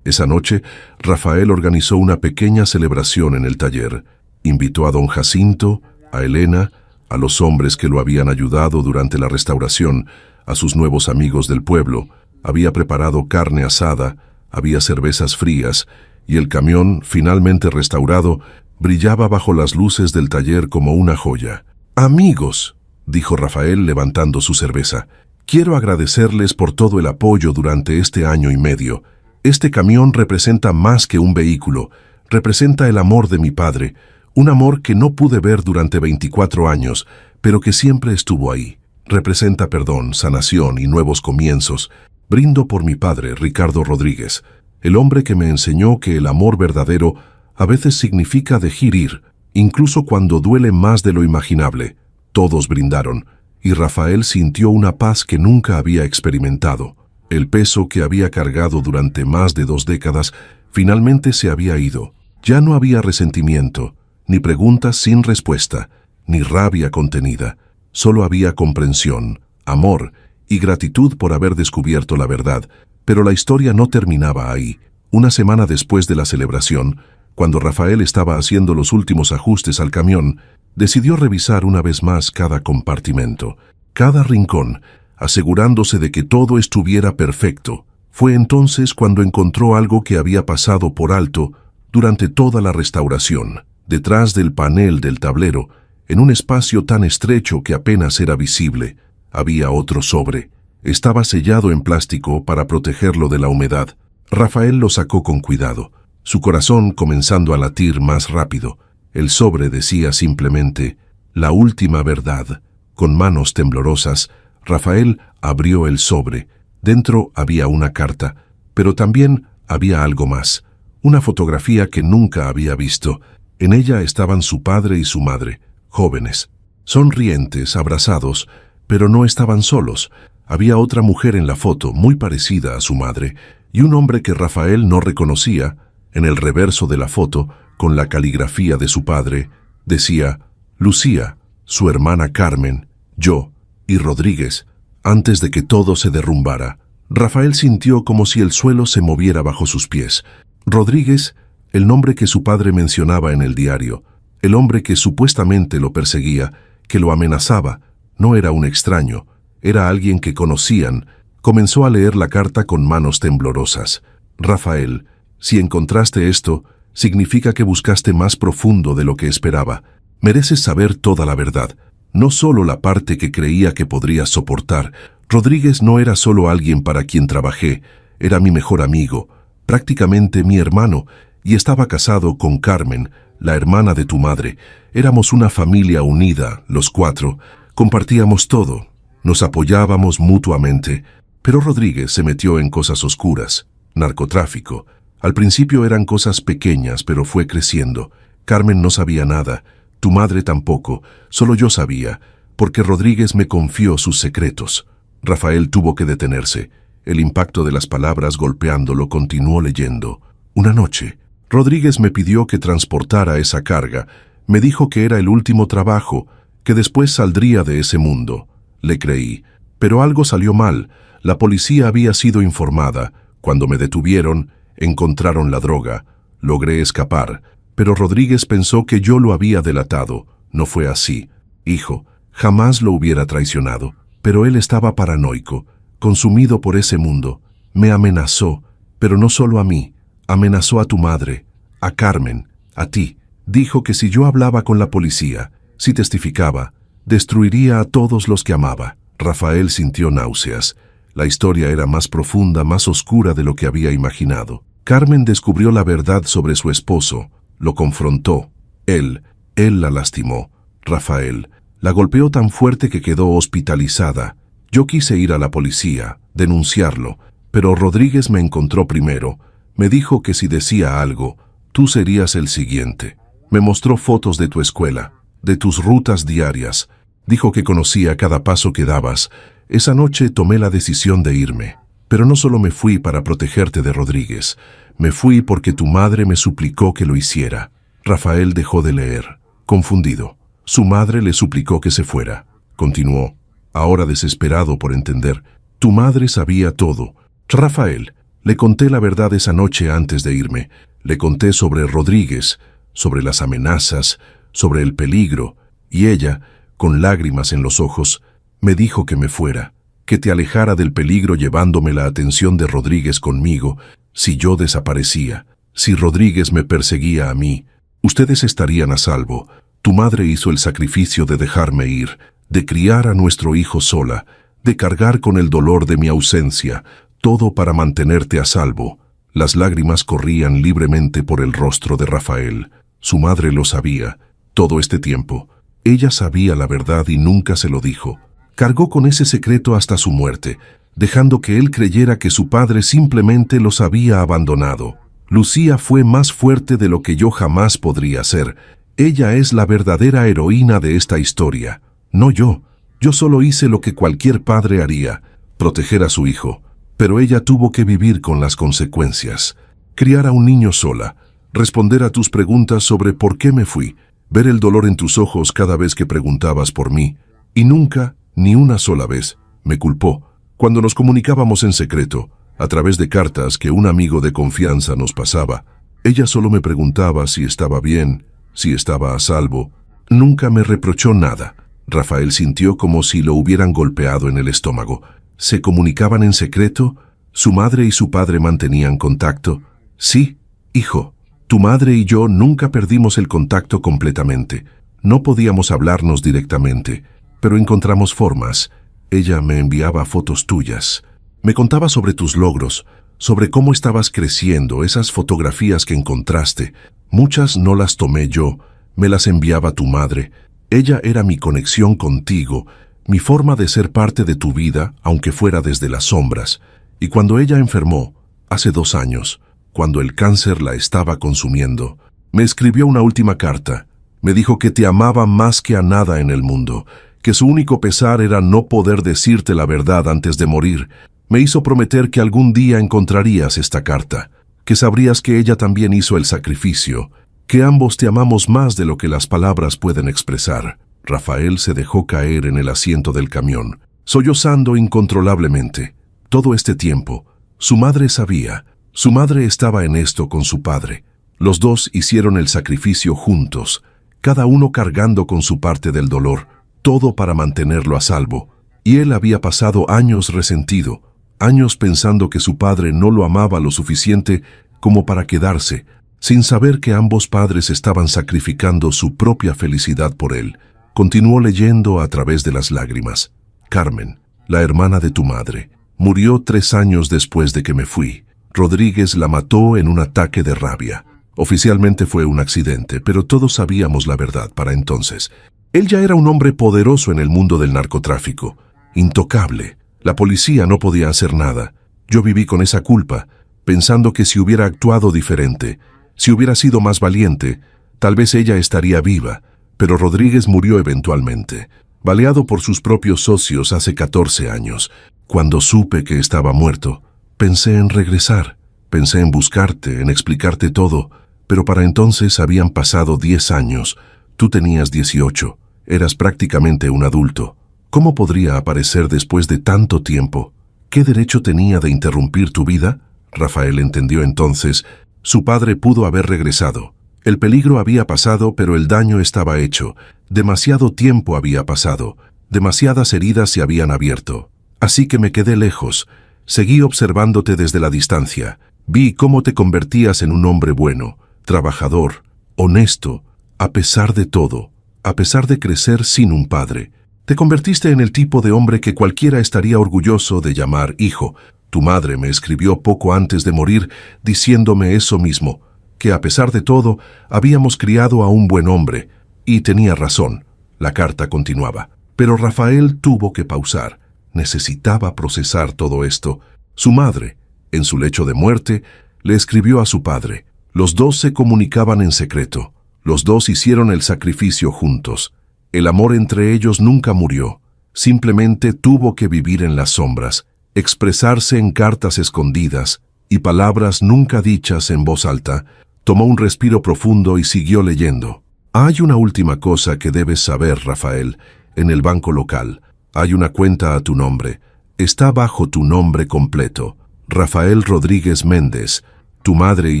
Esa noche, Rafael organizó una pequeña celebración en el taller. Invitó a don Jacinto, a Elena, a los hombres que lo habían ayudado durante la restauración, a sus nuevos amigos del pueblo. Había preparado carne asada, había cervezas frías, y el camión, finalmente restaurado, brillaba bajo las luces del taller como una joya. «Amigos», dijo Rafael levantando su cerveza, «quiero agradecerles por todo el apoyo durante este año y medio. Este camión representa más que un vehículo, representa el amor de mi padre, un amor que no pude ver durante 24 años, pero que siempre estuvo ahí. Representa perdón, sanación y nuevos comienzos. Brindo por mi padre, Ricardo Rodríguez, el hombre que me enseñó que el amor verdadero a veces significa dejar ir, incluso cuando duele más de lo imaginable». Todos brindaron, y Rafael sintió una paz que nunca había experimentado. El peso que había cargado durante más de 2 décadas finalmente se había ido. Ya no había resentimiento, ni preguntas sin respuesta, ni rabia contenida. Solo había comprensión, amor y gratitud por haber descubierto la verdad. Pero la historia no terminaba ahí. Una semana después de la celebración, cuando Rafael estaba haciendo los últimos ajustes al camión, decidió revisar una vez más cada compartimento, cada rincón, asegurándose de que todo estuviera perfecto. Fue entonces cuando encontró algo que había pasado por alto durante toda la restauración. Detrás del panel del tablero, en un espacio tan estrecho que apenas era visible, había otro sobre. Estaba sellado en plástico para protegerlo de la humedad. Rafael lo sacó con cuidado, su corazón comenzando a latir más rápido. El sobre decía simplemente, «La última verdad». Con manos temblorosas, Rafael abrió el sobre. Dentro había una carta, pero también había algo más. Una fotografía que nunca había visto. En ella estaban su padre y su madre, jóvenes, sonrientes, abrazados, pero no estaban solos. Había otra mujer en la foto, muy parecida a su madre, y un hombre que Rafael no reconocía. En el reverso de la foto, con la caligrafía de su padre, decía, «Lucía, su hermana Carmen, yo y Rodríguez», antes de que todo se derrumbara. Rafael sintió como si el suelo se moviera bajo sus pies. Rodríguez, el nombre que su padre mencionaba en el diario, el hombre que supuestamente lo perseguía, que lo amenazaba, no era un extraño, era alguien que conocían. Comenzó a leer la carta con manos temblorosas. «Rafael, si encontraste esto, significa que buscaste más profundo de lo que esperaba. Mereces saber toda la verdad, no solo la parte que creía que podrías soportar. Rodríguez no era solo alguien para quien trabajé, era mi mejor amigo, prácticamente mi hermano, y estaba casado con Carmen, la hermana de tu madre. Éramos una familia unida, los 4, compartíamos todo, nos apoyábamos mutuamente, pero Rodríguez se metió en cosas oscuras, narcotráfico. Al principio eran cosas pequeñas, pero fue creciendo. Carmen no sabía nada, tu madre tampoco, solo yo sabía, porque Rodríguez me confió sus secretos». Rafael tuvo que detenerse. El impacto de las palabras golpeándolo continuó leyendo. «Una noche, Rodríguez me pidió que transportara esa carga. Me dijo que era el último trabajo, que después saldría de ese mundo. Le creí, pero algo salió mal. La policía había sido informada. Cuando me detuvieron, encontraron la droga. Logré escapar, pero Rodríguez pensó que yo lo había delatado. No fue así. Hijo, jamás lo hubiera traicionado, pero él estaba paranoico, consumido por ese mundo. Me amenazó, pero no solo a mí. Amenazó a tu madre, a Carmen, a ti. Dijo que si yo hablaba con la policía, si testificaba, destruiría a todos los que amaba». Rafael sintió náuseas. La historia era más profunda, más oscura de lo que había imaginado. Carmen descubrió la verdad sobre su esposo, lo confrontó. Él la lastimó. Rafael la golpeó tan fuerte que quedó hospitalizada. Yo quise ir a la policía, denunciarlo, pero Rodríguez me encontró primero. Me dijo que si decía algo, tú serías el siguiente. Me mostró fotos de tu escuela, de tus rutas diarias. Dijo que conocía cada paso que dabas. Esa noche tomé la decisión de irme. Pero no solo me fui para protegerte de Rodríguez. Me fui porque tu madre me suplicó que lo hiciera. Rafael dejó de leer, confundido. Su madre le suplicó que se fuera. Continuó, ahora desesperado por entender. Tu madre sabía todo. Rafael, le conté la verdad esa noche antes de irme. Le conté sobre Rodríguez, sobre las amenazas, sobre el peligro, y ella, con lágrimas en los ojos, me dijo que me fuera, que te alejara del peligro llevándome la atención de Rodríguez conmigo. Si yo desaparecía, si Rodríguez me perseguía a mí, ustedes estarían a salvo. Tu madre hizo el sacrificio de dejarme ir, de criar a nuestro hijo sola, de cargar con el dolor de mi ausencia, todo para mantenerte a salvo. Las lágrimas corrían libremente por el rostro de Rafael. Su madre lo sabía, todo este tiempo. Ella sabía la verdad y nunca se lo dijo. Cargó con ese secreto hasta su muerte, dejando que él creyera que su padre simplemente los había abandonado. Lucía fue más fuerte de lo que yo jamás podría ser. Ella es la verdadera heroína de esta historia, no yo. Yo solo hice lo que cualquier padre haría, proteger a su hijo. Pero ella tuvo que vivir con las consecuencias. Criar a un niño sola, responder a tus preguntas sobre por qué me fui, ver el dolor en tus ojos cada vez que preguntabas por mí, y nunca, ni una sola vez, me culpó. Cuando nos comunicábamos en secreto, a través de cartas que un amigo de confianza nos pasaba, ella solo me preguntaba si estaba bien, si estaba a salvo. Nunca me reprochó nada. Rafael sintió como si lo hubieran golpeado en el estómago. ¿Se comunicaban en secreto? ¿Su madre y su padre mantenían contacto? Sí, hijo. Tu madre y yo nunca perdimos el contacto completamente. No podíamos hablarnos directamente, pero encontramos formas. Ella me enviaba fotos tuyas. Me contaba sobre tus logros, sobre cómo estabas creciendo, esas fotografías que encontraste. Muchas no las tomé yo, me las enviaba tu madre. Ella era mi conexión contigo, mi forma de ser parte de tu vida, aunque fuera desde las sombras. Y cuando ella enfermó, hace 2 años, cuando el cáncer la estaba consumiendo, me escribió una última carta. Me dijo que te amaba más que a nada en el mundo, que su único pesar era no poder decirte la verdad antes de morir. Me hizo prometer que algún día encontrarías esta carta, que sabrías que ella también hizo el sacrificio, que ambos te amamos más de lo que las palabras pueden expresar. Rafael se dejó caer en el asiento del camión, sollozando incontrolablemente. Todo este tiempo, su madre sabía. Su madre estaba en esto con su padre. Los dos hicieron el sacrificio juntos, cada uno cargando con su parte del dolor, todo para mantenerlo a salvo. Y él había pasado años resentido, años pensando que su padre no lo amaba lo suficiente como para quedarse, sin saber que ambos padres estaban sacrificando su propia felicidad por él. Continuó leyendo a través de las lágrimas. Carmen, la hermana de tu madre, murió 3 años después de que me fui. Rodríguez la mató en un ataque de rabia. Oficialmente fue un accidente, pero todos sabíamos la verdad para entonces. Él ya era un hombre poderoso en el mundo del narcotráfico, intocable. La policía no podía hacer nada. Yo viví con esa culpa, pensando que si hubiera actuado diferente, si hubiera sido más valiente, tal vez ella estaría viva. Pero Rodríguez murió eventualmente, baleado por sus propios socios hace 14 años. Cuando supe que estaba muerto, pensé en regresar, pensé en buscarte, en explicarte todo, pero para entonces habían pasado 10 años. Tú tenías 18, eras prácticamente un adulto. ¿Cómo podría aparecer después de tanto tiempo? ¿Qué derecho tenía de interrumpir tu vida? Rafael entendió entonces. Su padre pudo haber regresado. El peligro había pasado, pero el daño estaba hecho. Demasiado tiempo había pasado. Demasiadas heridas se habían abierto. Así que me quedé lejos. Seguí observándote desde la distancia. Vi cómo te convertías en un hombre bueno, trabajador, honesto, a pesar de todo, a pesar de crecer sin un padre. Te convertiste en el tipo de hombre que cualquiera estaría orgulloso de llamar hijo. Tu madre me escribió poco antes de morir diciéndome eso mismo, que a pesar de todo habíamos criado a un buen hombre, y tenía razón. La carta continuaba. Pero Rafael tuvo que pausar. Necesitaba procesar todo esto. Su madre, En su lecho de muerte, le escribió a su padre. Los dos se comunicaban en secreto. Los dos hicieron el sacrificio juntos. El amor entre ellos nunca murió. Simplemente tuvo que vivir en las sombras, expresarse en cartas escondidas y palabras nunca dichas en voz alta. Tomó un respiro profundo y siguió leyendo. Hay una última cosa que debes saber, Rafael. En el banco local hay una cuenta a tu nombre. Está bajo tu nombre completo. Rafael Rodríguez Méndez. Tu madre y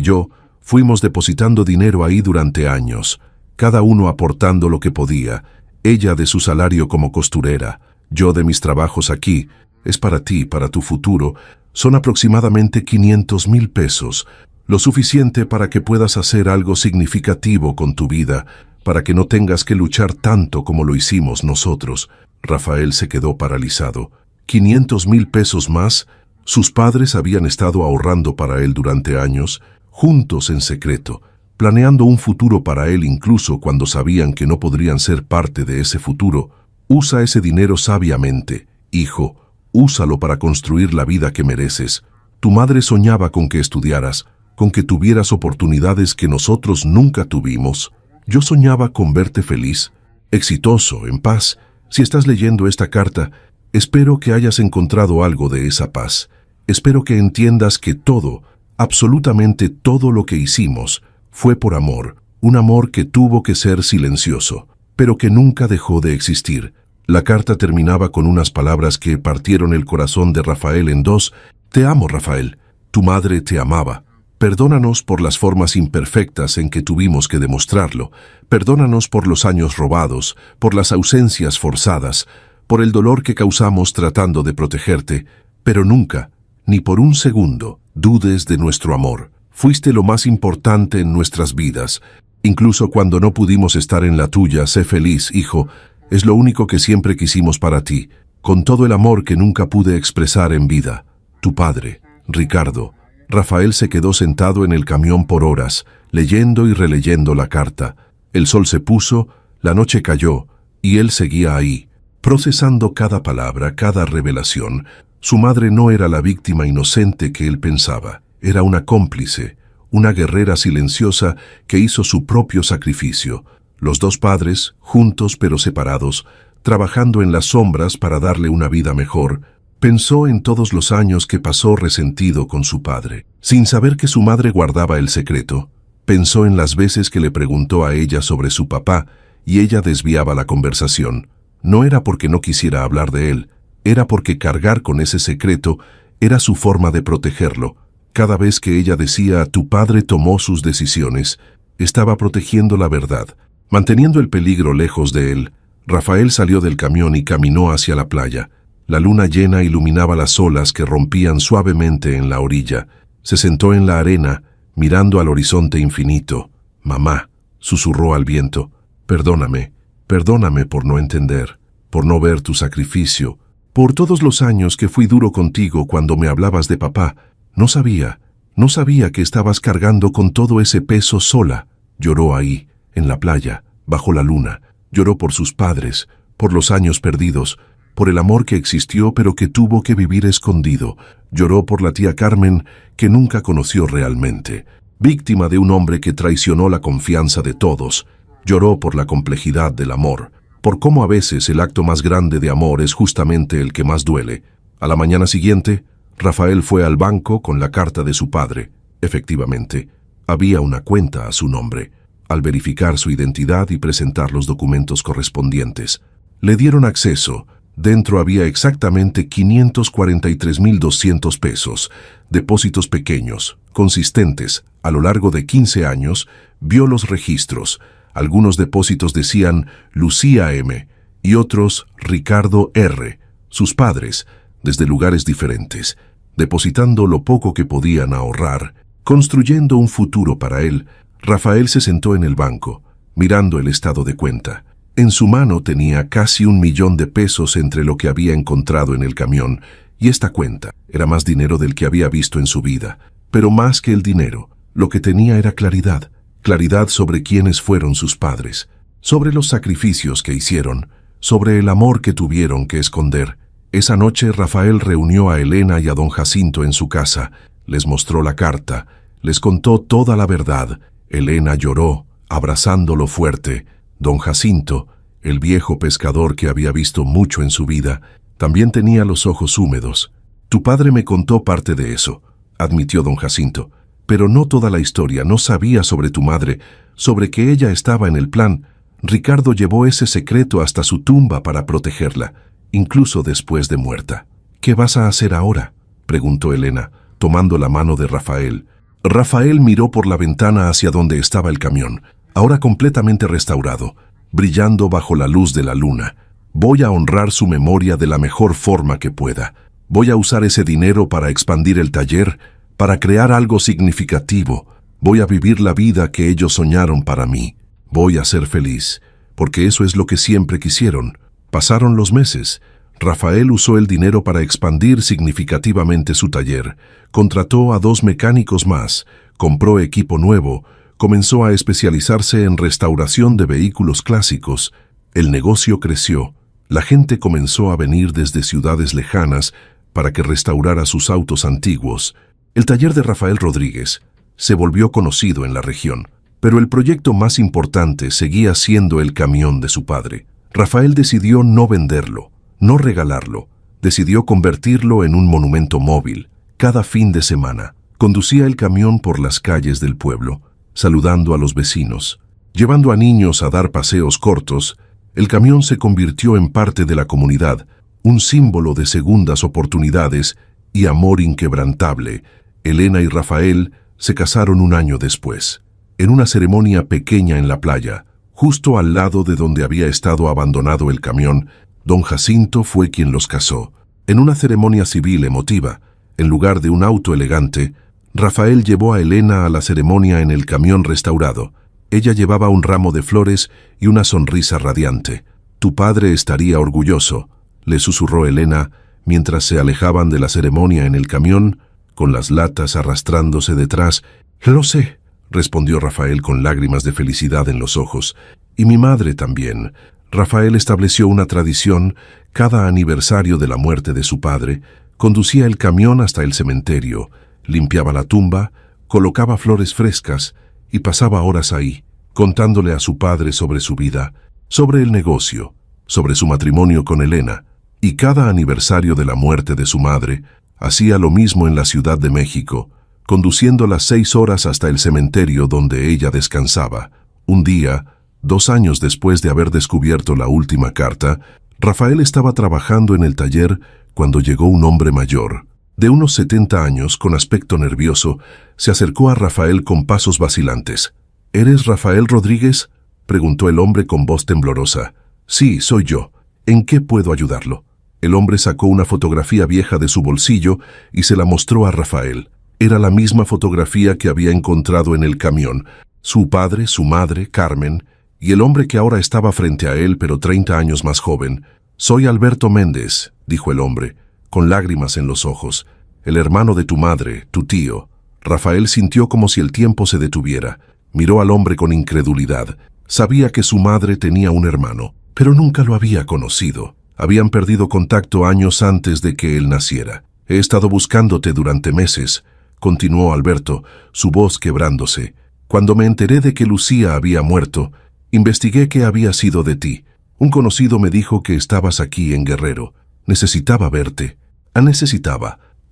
yo fuimos depositando dinero ahí durante años, cada uno aportando lo que podía, ella de su salario como costurera, yo de mis trabajos aquí. Es para ti, para tu futuro. Son aproximadamente 500,000 pesos, lo suficiente para que puedas hacer algo significativo con tu vida, para que no tengas que luchar tanto como lo hicimos nosotros. Rafael se quedó paralizado. 500,000 pesos más. Sus padres habían estado ahorrando para él durante años, juntos en secreto, planeando un futuro para él incluso cuando sabían que no podrían ser parte de ese futuro. Usa ese dinero sabiamente, hijo. Úsalo para construir la vida que mereces. Tu madre soñaba con que estudiaras, con que tuvieras oportunidades que nosotros nunca tuvimos. Yo soñaba con verte feliz, exitoso, en paz. Si estás leyendo esta carta, espero que hayas encontrado algo de esa paz. Espero que entiendas que todo, absolutamente todo lo que hicimos, fue por amor, un amor que tuvo que ser silencioso, pero que nunca dejó de existir. La carta terminaba con unas palabras que partieron el corazón de Rafael en dos. Te amo, Rafael. Tu madre te amaba. Perdónanos por las formas imperfectas en que tuvimos que demostrarlo. Perdónanos por los años robados, por las ausencias forzadas, por el dolor que causamos tratando de protegerte, pero nunca, ni por un segundo, dudes de nuestro amor. Fuiste lo más importante en nuestras vidas. Incluso cuando no pudimos estar en la tuya, sé feliz, hijo. Es lo único que siempre quisimos para ti, con todo el amor que nunca pude expresar en vida. Tu padre, Ricardo. Rafael se quedó sentado en el camión por horas, leyendo y releyendo la carta. El sol se puso, la noche cayó, y él seguía ahí, procesando cada palabra, cada revelación. Su madre no era la víctima inocente que él pensaba, era una cómplice, una guerrera silenciosa que hizo su propio sacrificio. Los dos padres, juntos pero separados, trabajando en las sombras para darle una vida mejor. Pensó en todos los años que pasó resentido con su padre, sin saber que su madre guardaba el secreto. Pensó en las veces que le preguntó a ella sobre su papá y ella desviaba la conversación. No era porque no quisiera hablar de él, era porque cargar con ese secreto era su forma de protegerlo. Cada vez que ella decía «tu padre tomó sus decisiones», estaba protegiendo la verdad. Manteniendo el peligro lejos de él, Rafael salió del camión y caminó hacia la playa. La luna llena iluminaba las olas que rompían suavemente en la orilla. Se sentó en la arena, mirando al horizonte infinito. «Mamá», susurró al viento, «perdóname, perdóname por no entender, por no ver tu sacrificio, por todos los años que fui duro contigo cuando me hablabas de papá. No sabía que estabas cargando con todo ese peso sola». Lloró ahí, en la playa, bajo la luna. Lloró por sus padres, por los años perdidos, por el amor que existió pero que tuvo que vivir escondido. Lloró por la tía Carmen, que nunca conoció realmente, víctima de un hombre que traicionó la confianza de todos. Lloró por la complejidad del amor, por cómo a veces el acto más grande de amor es justamente el que más duele. A la mañana siguiente, Rafael fue al banco con la carta de su padre. Efectivamente, había una cuenta a su nombre. Al verificar su identidad y presentar los documentos correspondientes, le dieron acceso. Dentro había exactamente 543,200 pesos, depósitos pequeños, consistentes. A lo largo de 15 años, vio los registros. Algunos depósitos decían Lucía M. y otros Ricardo R. Sus padres, desde lugares diferentes, depositando lo poco que podían ahorrar, construyendo un futuro para él. Rafael se sentó en el banco, mirando el estado de cuenta. En su mano tenía casi 1,000,000 de pesos entre lo que había encontrado en el camión, y esta cuenta era más dinero del que había visto en su vida. Pero más que el dinero, lo que tenía era claridad. Claridad sobre quiénes fueron sus padres, sobre los sacrificios que hicieron, sobre el amor que tuvieron que esconder. Esa noche Rafael reunió a Elena y a don Jacinto en su casa. Les mostró la carta, les contó toda la verdad. Elena lloró, abrazándolo fuerte. Don Jacinto, el viejo pescador que había visto mucho en su vida, también tenía los ojos húmedos. Tu padre me contó parte de eso, admitió don Jacinto, pero no toda la historia. No sabía sobre tu madre, sobre que ella estaba en el plan. Ricardo llevó ese secreto hasta su tumba para protegerla, incluso después de muerta. ¿Qué vas a hacer ahora?, preguntó Elena, tomando la mano de Rafael. Rafael miró por la ventana hacia donde estaba el camión, ahora completamente restaurado, brillando bajo la luz de la luna. Voy a honrar su memoria de la mejor forma que pueda. Voy a usar ese dinero para expandir el taller, para crear algo significativo. Voy a vivir la vida que ellos soñaron para mí. Voy a ser feliz, porque eso es lo que siempre quisieron. Pasaron los meses. Rafael usó el dinero para expandir significativamente su taller. Contrató a 2 mecánicos más, compró equipo nuevo, comenzó a especializarse en restauración de vehículos clásicos. El negocio creció. La gente comenzó a venir desde ciudades lejanas para que restaurara sus autos antiguos. El taller de Rafael Rodríguez se volvió conocido en la región, pero el proyecto más importante seguía siendo el camión de su padre. Rafael decidió no venderlo, no regalarlo. Decidió convertirlo en un monumento móvil. Cada fin de semana, conducía el camión por las calles del pueblo, saludando a los vecinos, llevando a niños a dar paseos cortos. El camión se convirtió en parte de la comunidad, un símbolo de segundas oportunidades y amor inquebrantable. Elena y Rafael se casaron un año después, en una ceremonia pequeña en la playa, justo al lado de donde había estado abandonado el camión. Don Jacinto fue quien los casó. En una ceremonia civil emotiva, en lugar de un auto elegante, Rafael llevó a Elena a la ceremonia en el camión restaurado. Ella llevaba un ramo de flores y una sonrisa radiante. Tu padre estaría orgulloso, le susurró Elena mientras se alejaban de la ceremonia en el camión, con las latas arrastrándose detrás. Lo sé, respondió Rafael con lágrimas de felicidad en los ojos. Y mi madre también. Rafael estableció una tradición. Cada aniversario de la muerte de su padre, conducía el camión hasta el cementerio, limpiaba la tumba, colocaba flores frescas y pasaba horas ahí, contándole a su padre sobre su vida, sobre el negocio, sobre su matrimonio con Elena. Y cada aniversario de la muerte de su madre, hacía lo mismo en la Ciudad de México, conduciéndola 6 horas hasta el cementerio donde ella descansaba. Un día, 2 años después de haber descubierto la última carta, Rafael estaba trabajando en el taller cuando llegó un hombre mayor, de unos 70 años, con aspecto nervioso. Se acercó a Rafael con pasos vacilantes. ¿Eres Rafael Rodríguez?, preguntó el hombre con voz temblorosa. Sí, soy yo. ¿En qué puedo ayudarlo? El hombre sacó una fotografía vieja de su bolsillo y se la mostró a Rafael. Era la misma fotografía que había encontrado en el camión. Su padre, su madre, Carmen, y el hombre que ahora estaba frente a él, pero 30 años más joven. Soy Alberto Méndez, dijo el hombre, con lágrimas en los ojos. El hermano de tu madre, tu tío. Rafael sintió como si el tiempo se detuviera. Miró al hombre con incredulidad. Sabía que su madre tenía un hermano, pero nunca lo había conocido. Habían perdido contacto años antes de que él naciera. He estado buscándote durante meses, continuó Alberto, su voz quebrándose. Cuando me enteré de que Lucía había muerto, investigué qué había sido de ti. Un conocido me dijo que estabas aquí en Guerrero. Necesitaba verte.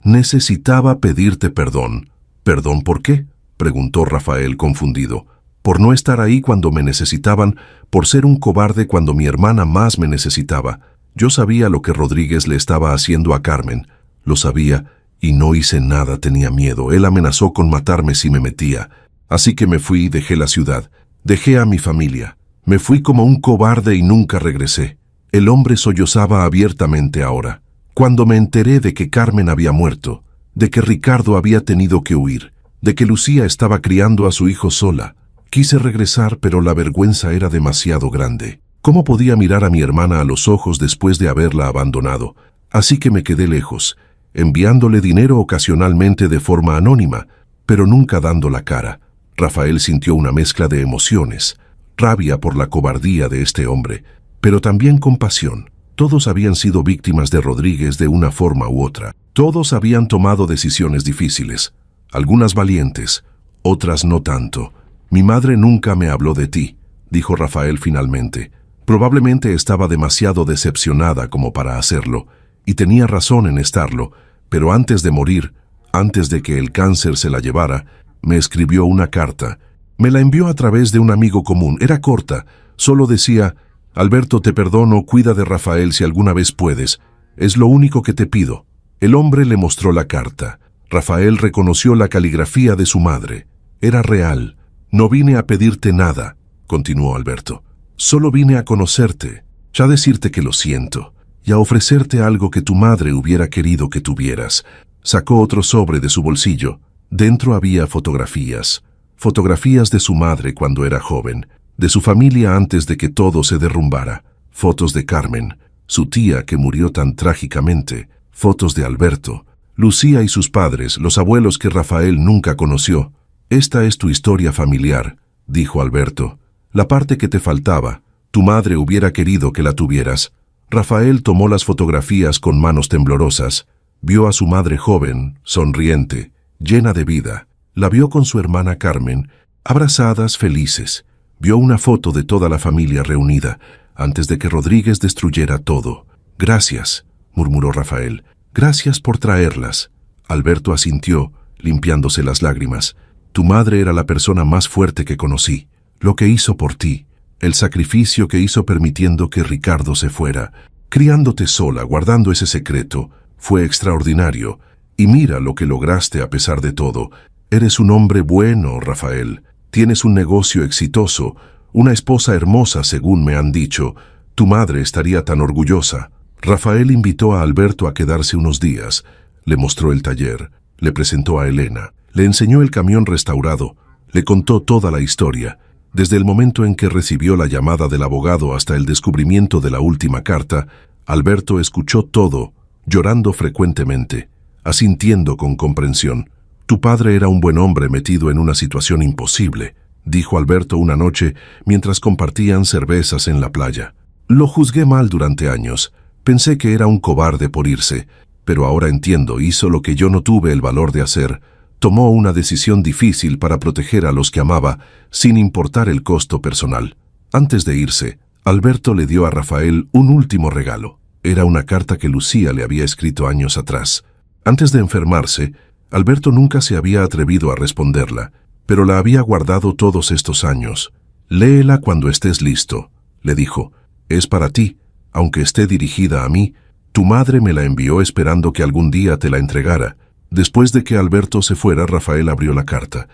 Necesitaba pedirte perdón. ¿Perdón por qué?, preguntó Rafael confundido. Por no estar ahí cuando me necesitaban, por ser un cobarde cuando mi hermana más me necesitaba. Yo sabía lo que Rodríguez le estaba haciendo a Carmen. Lo sabía y no hice nada, tenía miedo. Él amenazó con matarme si me metía. Así que me fui y dejé la ciudad. Dejé a mi familia. Me fui como un cobarde y nunca regresé. El hombre sollozaba abiertamente ahora. Cuando me enteré de que Carmen había muerto, de que Ricardo había tenido que huir, de que Lucía estaba criando a su hijo sola, quise regresar, pero la vergüenza era demasiado grande. ¿Cómo podía mirar a mi hermana a los ojos después de haberla abandonado? Así que me quedé lejos, enviándole dinero ocasionalmente de forma anónima, pero nunca dando la cara. Rafael sintió una mezcla de emociones, rabia por la cobardía de este hombre, pero también compasión. Todos habían sido víctimas de Rodríguez de una forma u otra. Todos habían tomado decisiones difíciles. algunas valientes, otras no tanto. Mi madre nunca me habló de ti, dijo Rafael finalmente. Probablemente estaba demasiado decepcionada como para hacerlo, y tenía razón en estarlo, pero antes de morir, antes de que el cáncer se la llevara, me escribió una carta. Me la envió a través de un amigo común. Era corta, solo decía: Alberto, te perdono, cuida de Rafael si alguna vez puedes. Es lo único que te pido. El hombre le mostró la carta. Rafael reconoció la caligrafía de su madre. Era real. No vine a pedirte nada, continuó Alberto. Solo vine a conocerte, a decirte que lo siento, y a ofrecerte algo que tu madre hubiera querido que tuvieras. Sacó otro sobre de su bolsillo. Dentro había fotografías. Fotografías de su madre cuando era joven, de su familia antes de que todo se derrumbara. Fotos de Carmen, su tía que murió tan trágicamente. Fotos de Alberto, Lucía y sus padres, los abuelos que Rafael nunca conoció. Esta es tu historia familiar, dijo Alberto. La parte que te faltaba, tu madre hubiera querido que la tuvieras. Rafael tomó las fotografías con manos temblorosas. Vio a su madre joven, sonriente, llena de vida. La vio con su hermana Carmen, abrazadas, felices. Vio una foto de toda la familia reunida, antes de que Rodríguez destruyera todo. Gracias, murmuró Rafael. Gracias por traerlas. Alberto asintió, limpiándose las lágrimas. Tu madre era la persona más fuerte que conocí. Lo que hizo por ti, el sacrificio que hizo permitiendo que Ricardo se fuera, criándote sola, guardando ese secreto, fue extraordinario. Y mira lo que lograste a pesar de todo. Eres un hombre bueno, Rafael. Tienes un negocio exitoso, una esposa hermosa, según me han dicho. Tu madre estaría tan orgullosa. Rafael invitó a Alberto a quedarse unos días. Le mostró el taller, le presentó a Elena, le enseñó el camión restaurado, le contó toda la historia. Desde el momento en que recibió la llamada del abogado hasta el descubrimiento de la última carta, Alberto escuchó todo, llorando frecuentemente, asintiendo con comprensión. Tu padre era un buen hombre metido en una situación imposible, dijo Alberto una noche mientras compartían cervezas en la playa. Lo juzgué mal durante años. Pensé que era un cobarde por irse, pero ahora entiendo, hizo lo que yo no tuve el valor de hacer. Tomó una decisión difícil para proteger a los que amaba, sin importar el costo personal. Antes de irse, Alberto le dio a Rafael un último regalo. Era una carta que Lucía le había escrito años atrás. Antes de enfermarse, Alberto nunca se había atrevido a responderla, pero la había guardado todos estos años. Léela cuando estés listo, le dijo. Es para ti. Aunque esté dirigida a mí, tu madre me la envió esperando que algún día te la entregara. Después de que Alberto se fuera, Rafael abrió la carta.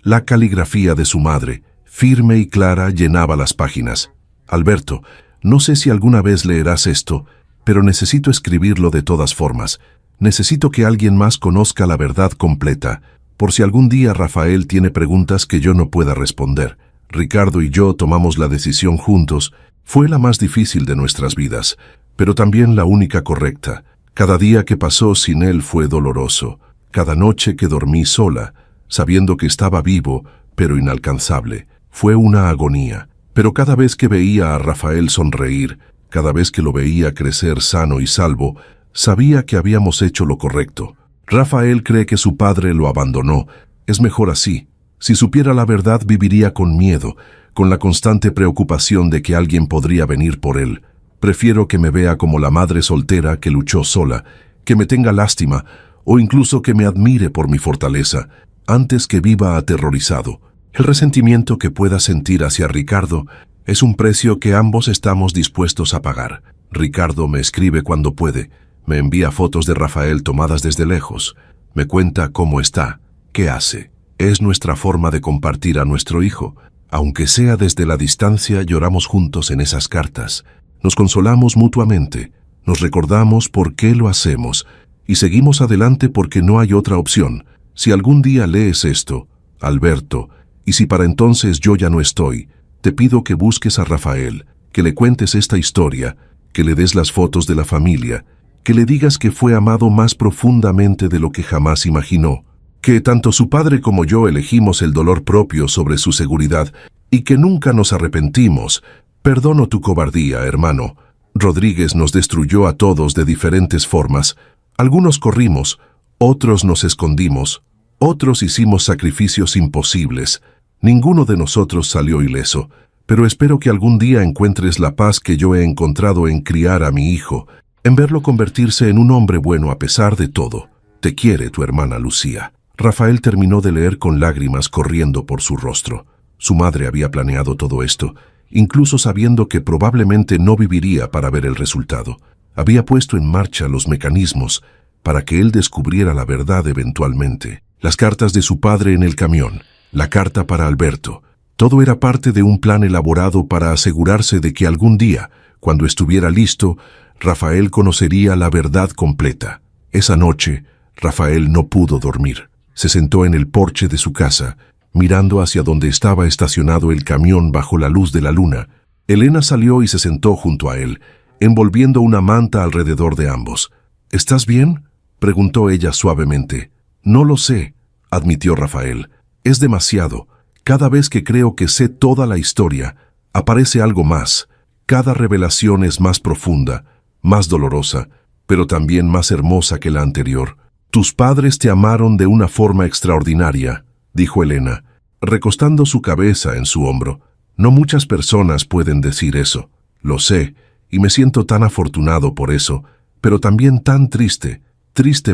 La caligrafía de su madre, firme y clara, llenaba las páginas. Alberto, no sé si alguna vez leerás esto, pero necesito escribirlo de todas formas. Necesito que alguien más conozca la verdad completa, por si algún día Rafael tiene preguntas que yo no pueda responder. Ricardo y yo tomamos la decisión juntos. Fue la más difícil de nuestras vidas, pero también la única correcta. Cada día que pasó sin él fue doloroso. Cada noche que dormí sola, sabiendo que estaba vivo, pero inalcanzable, fue una agonía. Pero cada vez que veía a Rafael sonreír, cada vez que lo veía crecer sano y salvo, sabía que habíamos hecho lo correcto. Rafael cree que su padre lo abandonó. Es mejor así. Si supiera la verdad, viviría con miedo, con la constante preocupación de que alguien podría venir por él. Prefiero que me vea como la madre soltera que luchó sola, que me tenga lástima, o incluso que me admire por mi fortaleza, antes que viva aterrorizado. El resentimiento que pueda sentir hacia Ricardo es un precio que ambos estamos dispuestos a pagar. Ricardo me escribe cuando puede, me envía fotos de Rafael tomadas desde lejos, me cuenta cómo está, qué hace. Es nuestra forma de compartir a nuestro hijo. Aunque sea desde la distancia, lloramos juntos en esas cartas. Nos consolamos mutuamente, nos recordamos por qué lo hacemos y seguimos adelante porque no hay otra opción. Si algún día lees esto, Alberto, y si para entonces yo ya no estoy, te pido que busques a Rafael, que le cuentes esta historia, que le des las fotos de la familia, que le digas que fue amado más profundamente de lo que jamás imaginó, que tanto su padre como yo elegimos el dolor propio sobre su seguridad y que nunca nos arrepentimos. Perdono tu cobardía, hermano. Rodríguez nos destruyó a todos de diferentes formas. Algunos corrimos, otros nos escondimos, Otros hicimos sacrificios imposibles. Ninguno de nosotros salió ileso, pero espero que algún día encuentres la paz que yo he encontrado en criar a mi hijo, en verlo convertirse en un hombre bueno a pesar de todo. Te quiere tu hermana Lucía. Rafael terminó de leer con lágrimas corriendo por su rostro. Su madre había planeado todo esto, incluso sabiendo que probablemente no viviría para ver el resultado. Había puesto en marcha los mecanismos para que él descubriera la verdad eventualmente. Las cartas de su padre en el camión, la carta para Alberto, todo era parte de un plan elaborado para asegurarse de que algún día, cuando estuviera listo, Rafael conocería la verdad completa. Esa noche, Rafael no pudo dormir. Se sentó en el porche de su casa, mirando hacia donde estaba estacionado el camión bajo la luz de la luna. Elena salió y se sentó junto a él, envolviendo una manta alrededor de ambos. ¿Estás bien?, preguntó ella suavemente. No lo sé, admitió Rafael. Es demasiado. Cada vez que creo que sé toda la historia, aparece algo más. Cada revelación es más profunda, más dolorosa, pero también más hermosa que la anterior. Tus padres te amaron de una forma extraordinaria, dijo Elena, recostando su cabeza en su hombro. No muchas personas pueden decir eso. Lo sé, y me siento tan afortunado por eso, pero también tan triste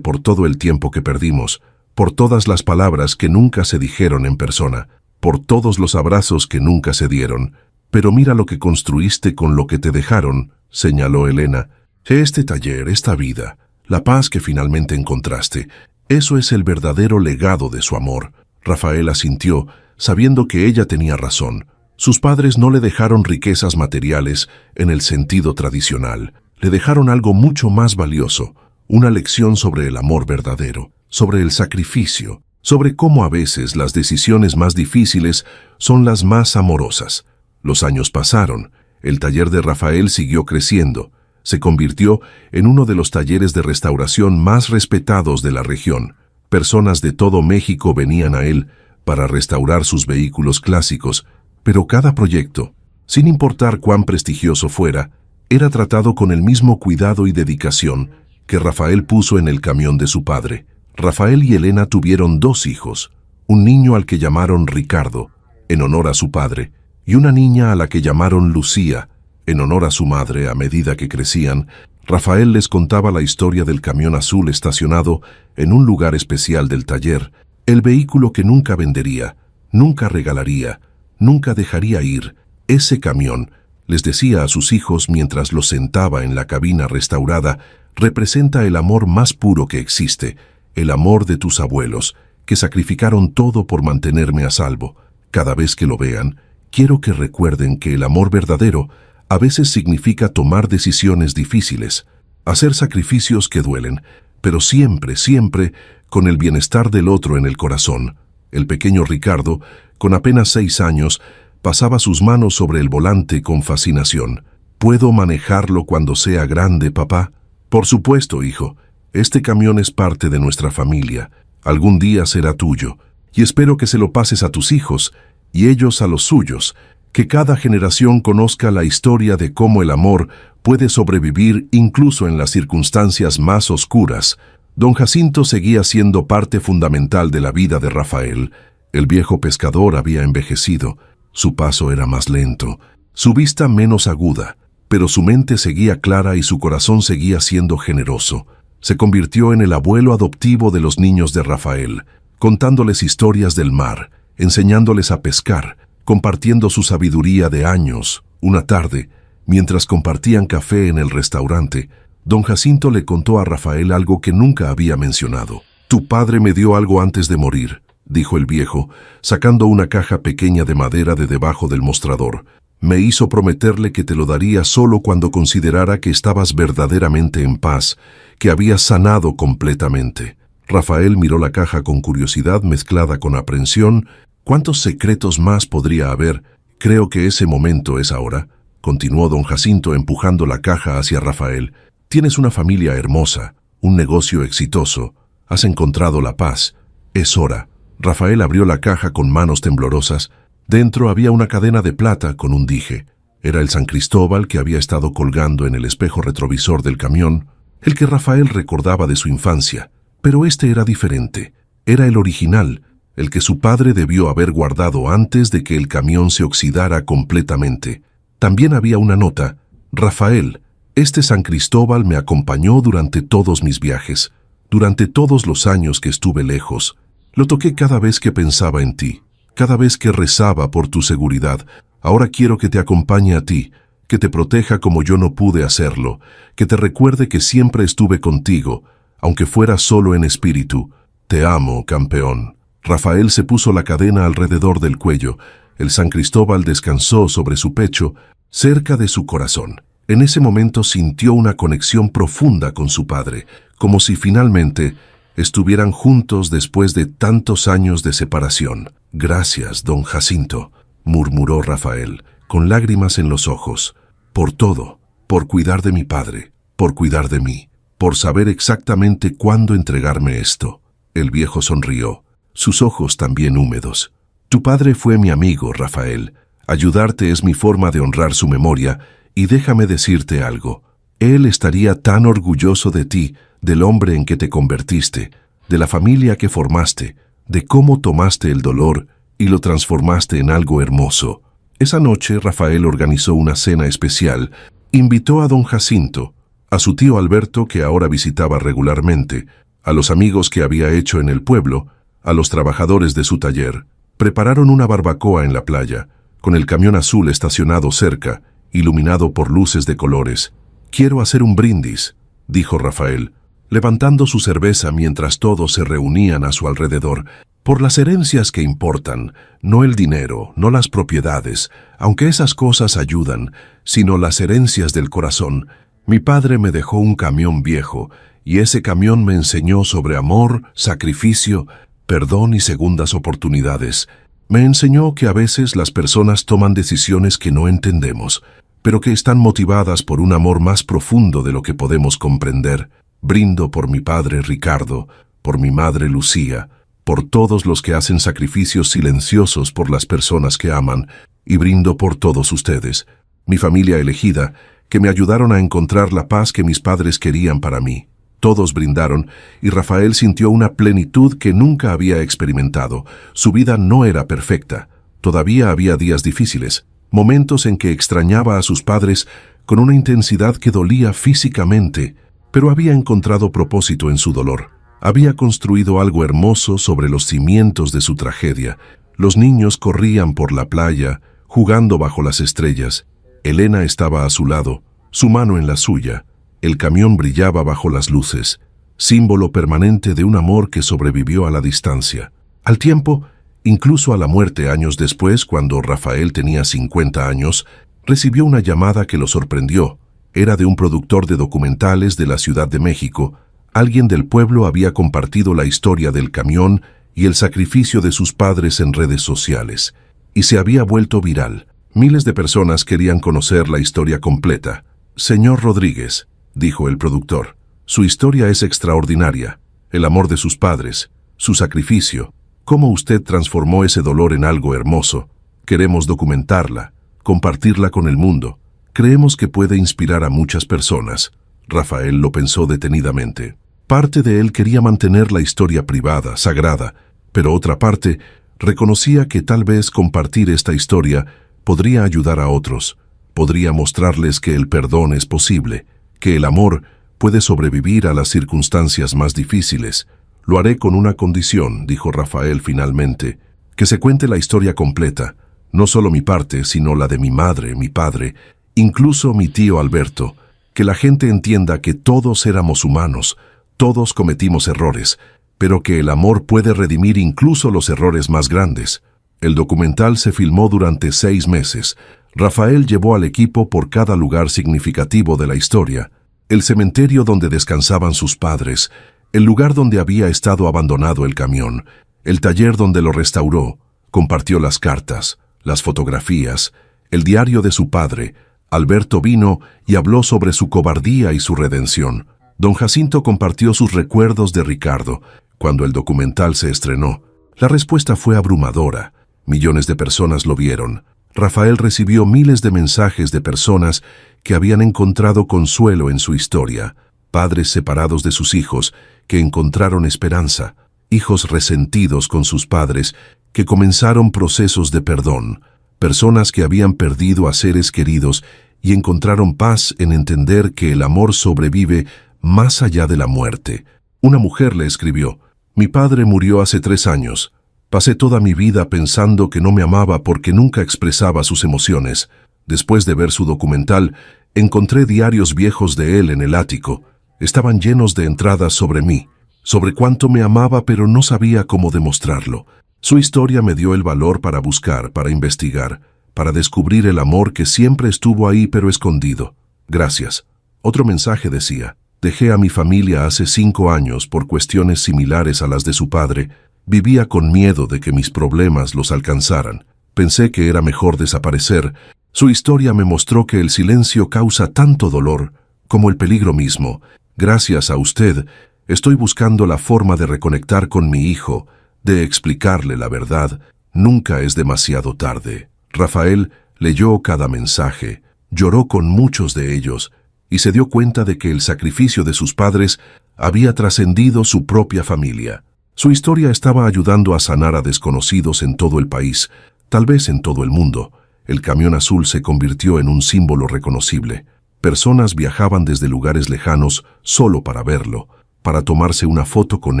por todo el tiempo que perdimos, por todas las palabras que nunca se dijeron en persona, por todos los abrazos que nunca se dieron. Pero mira lo que construiste con lo que te dejaron, señaló Elena. Este taller, esta vida, la paz que finalmente encontraste, eso es el verdadero legado de su amor. Rafael asintió, sabiendo que ella tenía razón. Sus padres no le dejaron riquezas materiales en el sentido tradicional. Le dejaron algo mucho más valioso, una lección sobre el amor verdadero, sobre el sacrificio, sobre cómo a veces las decisiones más difíciles son las más amorosas. Los años pasaron, el taller de Rafael siguió creciendo, se convirtió en uno de los talleres de restauración más respetados de la región. Personas de todo México venían a él para restaurar sus vehículos clásicos, pero cada proyecto, sin importar cuán prestigioso fuera, era tratado con el mismo cuidado y dedicación que Rafael puso en el camión de su padre. Rafael y Elena tuvieron 2 hijos, un niño al que llamaron Ricardo, en honor a su padre, y una niña a la que llamaron Lucía, en honor a su madre. A medida que crecían, Rafael les contaba la historia del camión azul estacionado en un lugar especial del taller, el vehículo que nunca vendería, nunca regalaría, nunca dejaría ir. Ese camión, les decía a sus hijos mientras los sentaba en la cabina restaurada, representa el amor más puro que existe, el amor de tus abuelos, que sacrificaron todo por mantenerme a salvo. Cada vez que lo vean, quiero que recuerden que el amor verdadero a veces significa tomar decisiones difíciles, hacer sacrificios que duelen, pero siempre, siempre con el bienestar del otro en el corazón. El pequeño Ricardo, con apenas 6 años, pasaba sus manos sobre el volante con fascinación. ¿Puedo manejarlo cuando sea grande, papá? Por supuesto, hijo. Este camión es parte de nuestra familia. Algún día será tuyo, y espero que se lo pases a tus hijos, y ellos a los suyos, que cada generación conozca la historia de cómo el amor puede sobrevivir incluso en las circunstancias más oscuras. Don Jacinto seguía siendo parte fundamental de la vida de Rafael. El viejo pescador había envejecido, su paso era más lento, su vista menos aguda, pero su mente seguía clara y su corazón seguía siendo generoso. Se convirtió en el abuelo adoptivo de los niños de Rafael, contándoles historias del mar, enseñándoles a pescar, compartiendo su sabiduría de años. Una tarde, mientras compartían café en el restaurante, don Jacinto le contó a Rafael algo que nunca había mencionado. «Tu padre me dio algo antes de morir», dijo el viejo, sacando una caja pequeña de madera de debajo del mostrador. «Me hizo prometerle que te lo daría solo cuando considerara que estabas verdaderamente en paz, que habías sanado completamente». Rafael miró la caja con curiosidad mezclada con aprensión. ¿Cuántos secretos más podría haber? Creo que ese momento es ahora, continuó don Jacinto empujando la caja hacia Rafael. Tienes una familia hermosa, un negocio exitoso, has encontrado la paz. Es hora. Rafael abrió la caja con manos temblorosas. Dentro había una cadena de plata con un dije. Era el San Cristóbal que había estado colgando en el espejo retrovisor del camión, el que Rafael recordaba de su infancia. Pero este era diferente. Era el original, el que su padre debió haber guardado antes de que el camión se oxidara completamente. También había una nota: Rafael, este San Cristóbal me acompañó durante todos mis viajes, durante todos los años que estuve lejos. Lo toqué cada vez que pensaba en ti, cada vez que rezaba por tu seguridad. Ahora quiero que te acompañe a ti, que te proteja como yo no pude hacerlo, que te recuerde que siempre estuve contigo, aunque fuera solo en espíritu. Te amo, campeón. Rafael se puso la cadena alrededor del cuello. El San Cristóbal descansó sobre su pecho, cerca de su corazón. En ese momento sintió una conexión profunda con su padre, como si finalmente estuvieran juntos después de tantos años de separación. Gracias, don Jacinto, murmuró Rafael, con lágrimas en los ojos, por todo, por cuidar de mi padre, por cuidar de mí, por saber exactamente cuándo entregarme esto. El viejo sonrió, sus ojos también húmedos. Tu padre fue mi amigo, Rafael. Ayudarte es mi forma de honrar su memoria, y déjame decirte algo. Él estaría tan orgulloso de ti, del hombre en que te convertiste, de la familia que formaste, de cómo tomaste el dolor y lo transformaste en algo hermoso. Esa noche Rafael organizó una cena especial. Invitó a don Jacinto, a su tío Alberto, que ahora visitaba regularmente, a los amigos que había hecho en el pueblo, a los trabajadores de su taller. Prepararon una barbacoa en la playa, con el camión azul estacionado cerca, iluminado por luces de colores. Quiero hacer un brindis, dijo Rafael, levantando su cerveza mientras todos se reunían a su alrededor, por las herencias que importan, no el dinero, no las propiedades, aunque esas cosas ayudan, sino las herencias del corazón. Mi padre me dejó un camión viejo, y ese camión me enseñó sobre amor, sacrificio, perdón y segundas oportunidades. Me enseñó que a veces las personas toman decisiones que no entendemos, pero que están motivadas por un amor más profundo de lo que podemos comprender. Brindo por mi padre Ricardo, por mi madre Lucía, por todos los que hacen sacrificios silenciosos por las personas que aman, y brindo por todos ustedes, mi familia elegida, que me ayudaron a encontrar la paz que mis padres querían para mí. Todos brindaron, y Rafael sintió una plenitud que nunca había experimentado. Su vida no era perfecta. Todavía había días difíciles, momentos en que extrañaba a sus padres con una intensidad que dolía físicamente, pero había encontrado propósito en su dolor. Había construido algo hermoso sobre los cimientos de su tragedia. Los niños corrían por la playa, jugando bajo las estrellas. Elena estaba a su lado, su mano en la suya. El camión brillaba bajo las luces, símbolo permanente de un amor que sobrevivió a la distancia. Al tiempo, incluso a la muerte años después, cuando Rafael tenía 50 años, recibió una llamada que lo sorprendió. Era de un productor de documentales de la Ciudad de México. Alguien del pueblo había compartido la historia del camión y el sacrificio de sus padres en redes sociales, y se había vuelto viral. Miles de personas querían conocer la historia completa. Señor Rodríguez, dijo el productor, su historia es extraordinaria. El amor de sus padres, su sacrificio, cómo usted transformó ese dolor en algo hermoso. Queremos documentarla, compartirla con el mundo. Creemos que puede inspirar a muchas personas. Rafael lo pensó detenidamente. Parte de él quería mantener la historia privada, sagrada, pero otra parte reconocía que tal vez compartir esta historia podría ayudar a otros, podría mostrarles que el perdón es posible, que el amor puede sobrevivir a las circunstancias más difíciles. Lo haré con una condición, dijo Rafael finalmente, que se cuente la historia completa, no solo mi parte, sino la de mi madre, mi padre, incluso mi tío Alberto, que la gente entienda que todos éramos humanos, todos cometimos errores, pero que el amor puede redimir incluso los errores más grandes. El documental se filmó durante 6 meses. Rafael llevó al equipo por cada lugar significativo de la historia: el cementerio donde descansaban sus padres, el lugar donde había estado abandonado el camión, el taller donde lo restauró, compartió las cartas, las fotografías, el diario de su padre. Alberto vino y habló sobre su cobardía y su redención. Don Jacinto compartió sus recuerdos de Ricardo. Cuando el documental se estrenó, la respuesta fue abrumadora. Millones de personas lo vieron. Rafael recibió miles de mensajes de personas que habían encontrado consuelo en su historia, padres separados de sus hijos que encontraron esperanza, hijos resentidos con sus padres que comenzaron procesos de perdón, personas que habían perdido a seres queridos y encontraron paz en entender que el amor sobrevive más allá de la muerte. Una mujer le escribió: «Mi padre murió hace 3 años. Pasé toda mi vida pensando que no me amaba porque nunca expresaba sus emociones. Después de ver su documental, encontré diarios viejos de él en el ático. Estaban llenos de entradas sobre mí, sobre cuánto me amaba, pero no sabía cómo demostrarlo. Su historia me dio el valor para buscar, para investigar, para descubrir el amor que siempre estuvo ahí pero escondido. Gracias». Otro mensaje decía: «Dejé a mi familia hace 5 años por cuestiones similares a las de su padre. Vivía con miedo de que mis problemas los alcanzaran. Pensé que era mejor desaparecer. Su historia me mostró que el silencio causa tanto dolor como el peligro mismo. Gracias a usted, estoy buscando la forma de reconectar con mi hijo, de explicarle la verdad. Nunca es demasiado tarde». Rafael leyó cada mensaje, lloró con muchos de ellos y se dio cuenta de que el sacrificio de sus padres había trascendido su propia familia. Su historia estaba ayudando a sanar a desconocidos en todo el país, tal vez en todo el mundo. El camión azul se convirtió en un símbolo reconocible. Personas viajaban desde lugares lejanos solo para verlo, para tomarse una foto con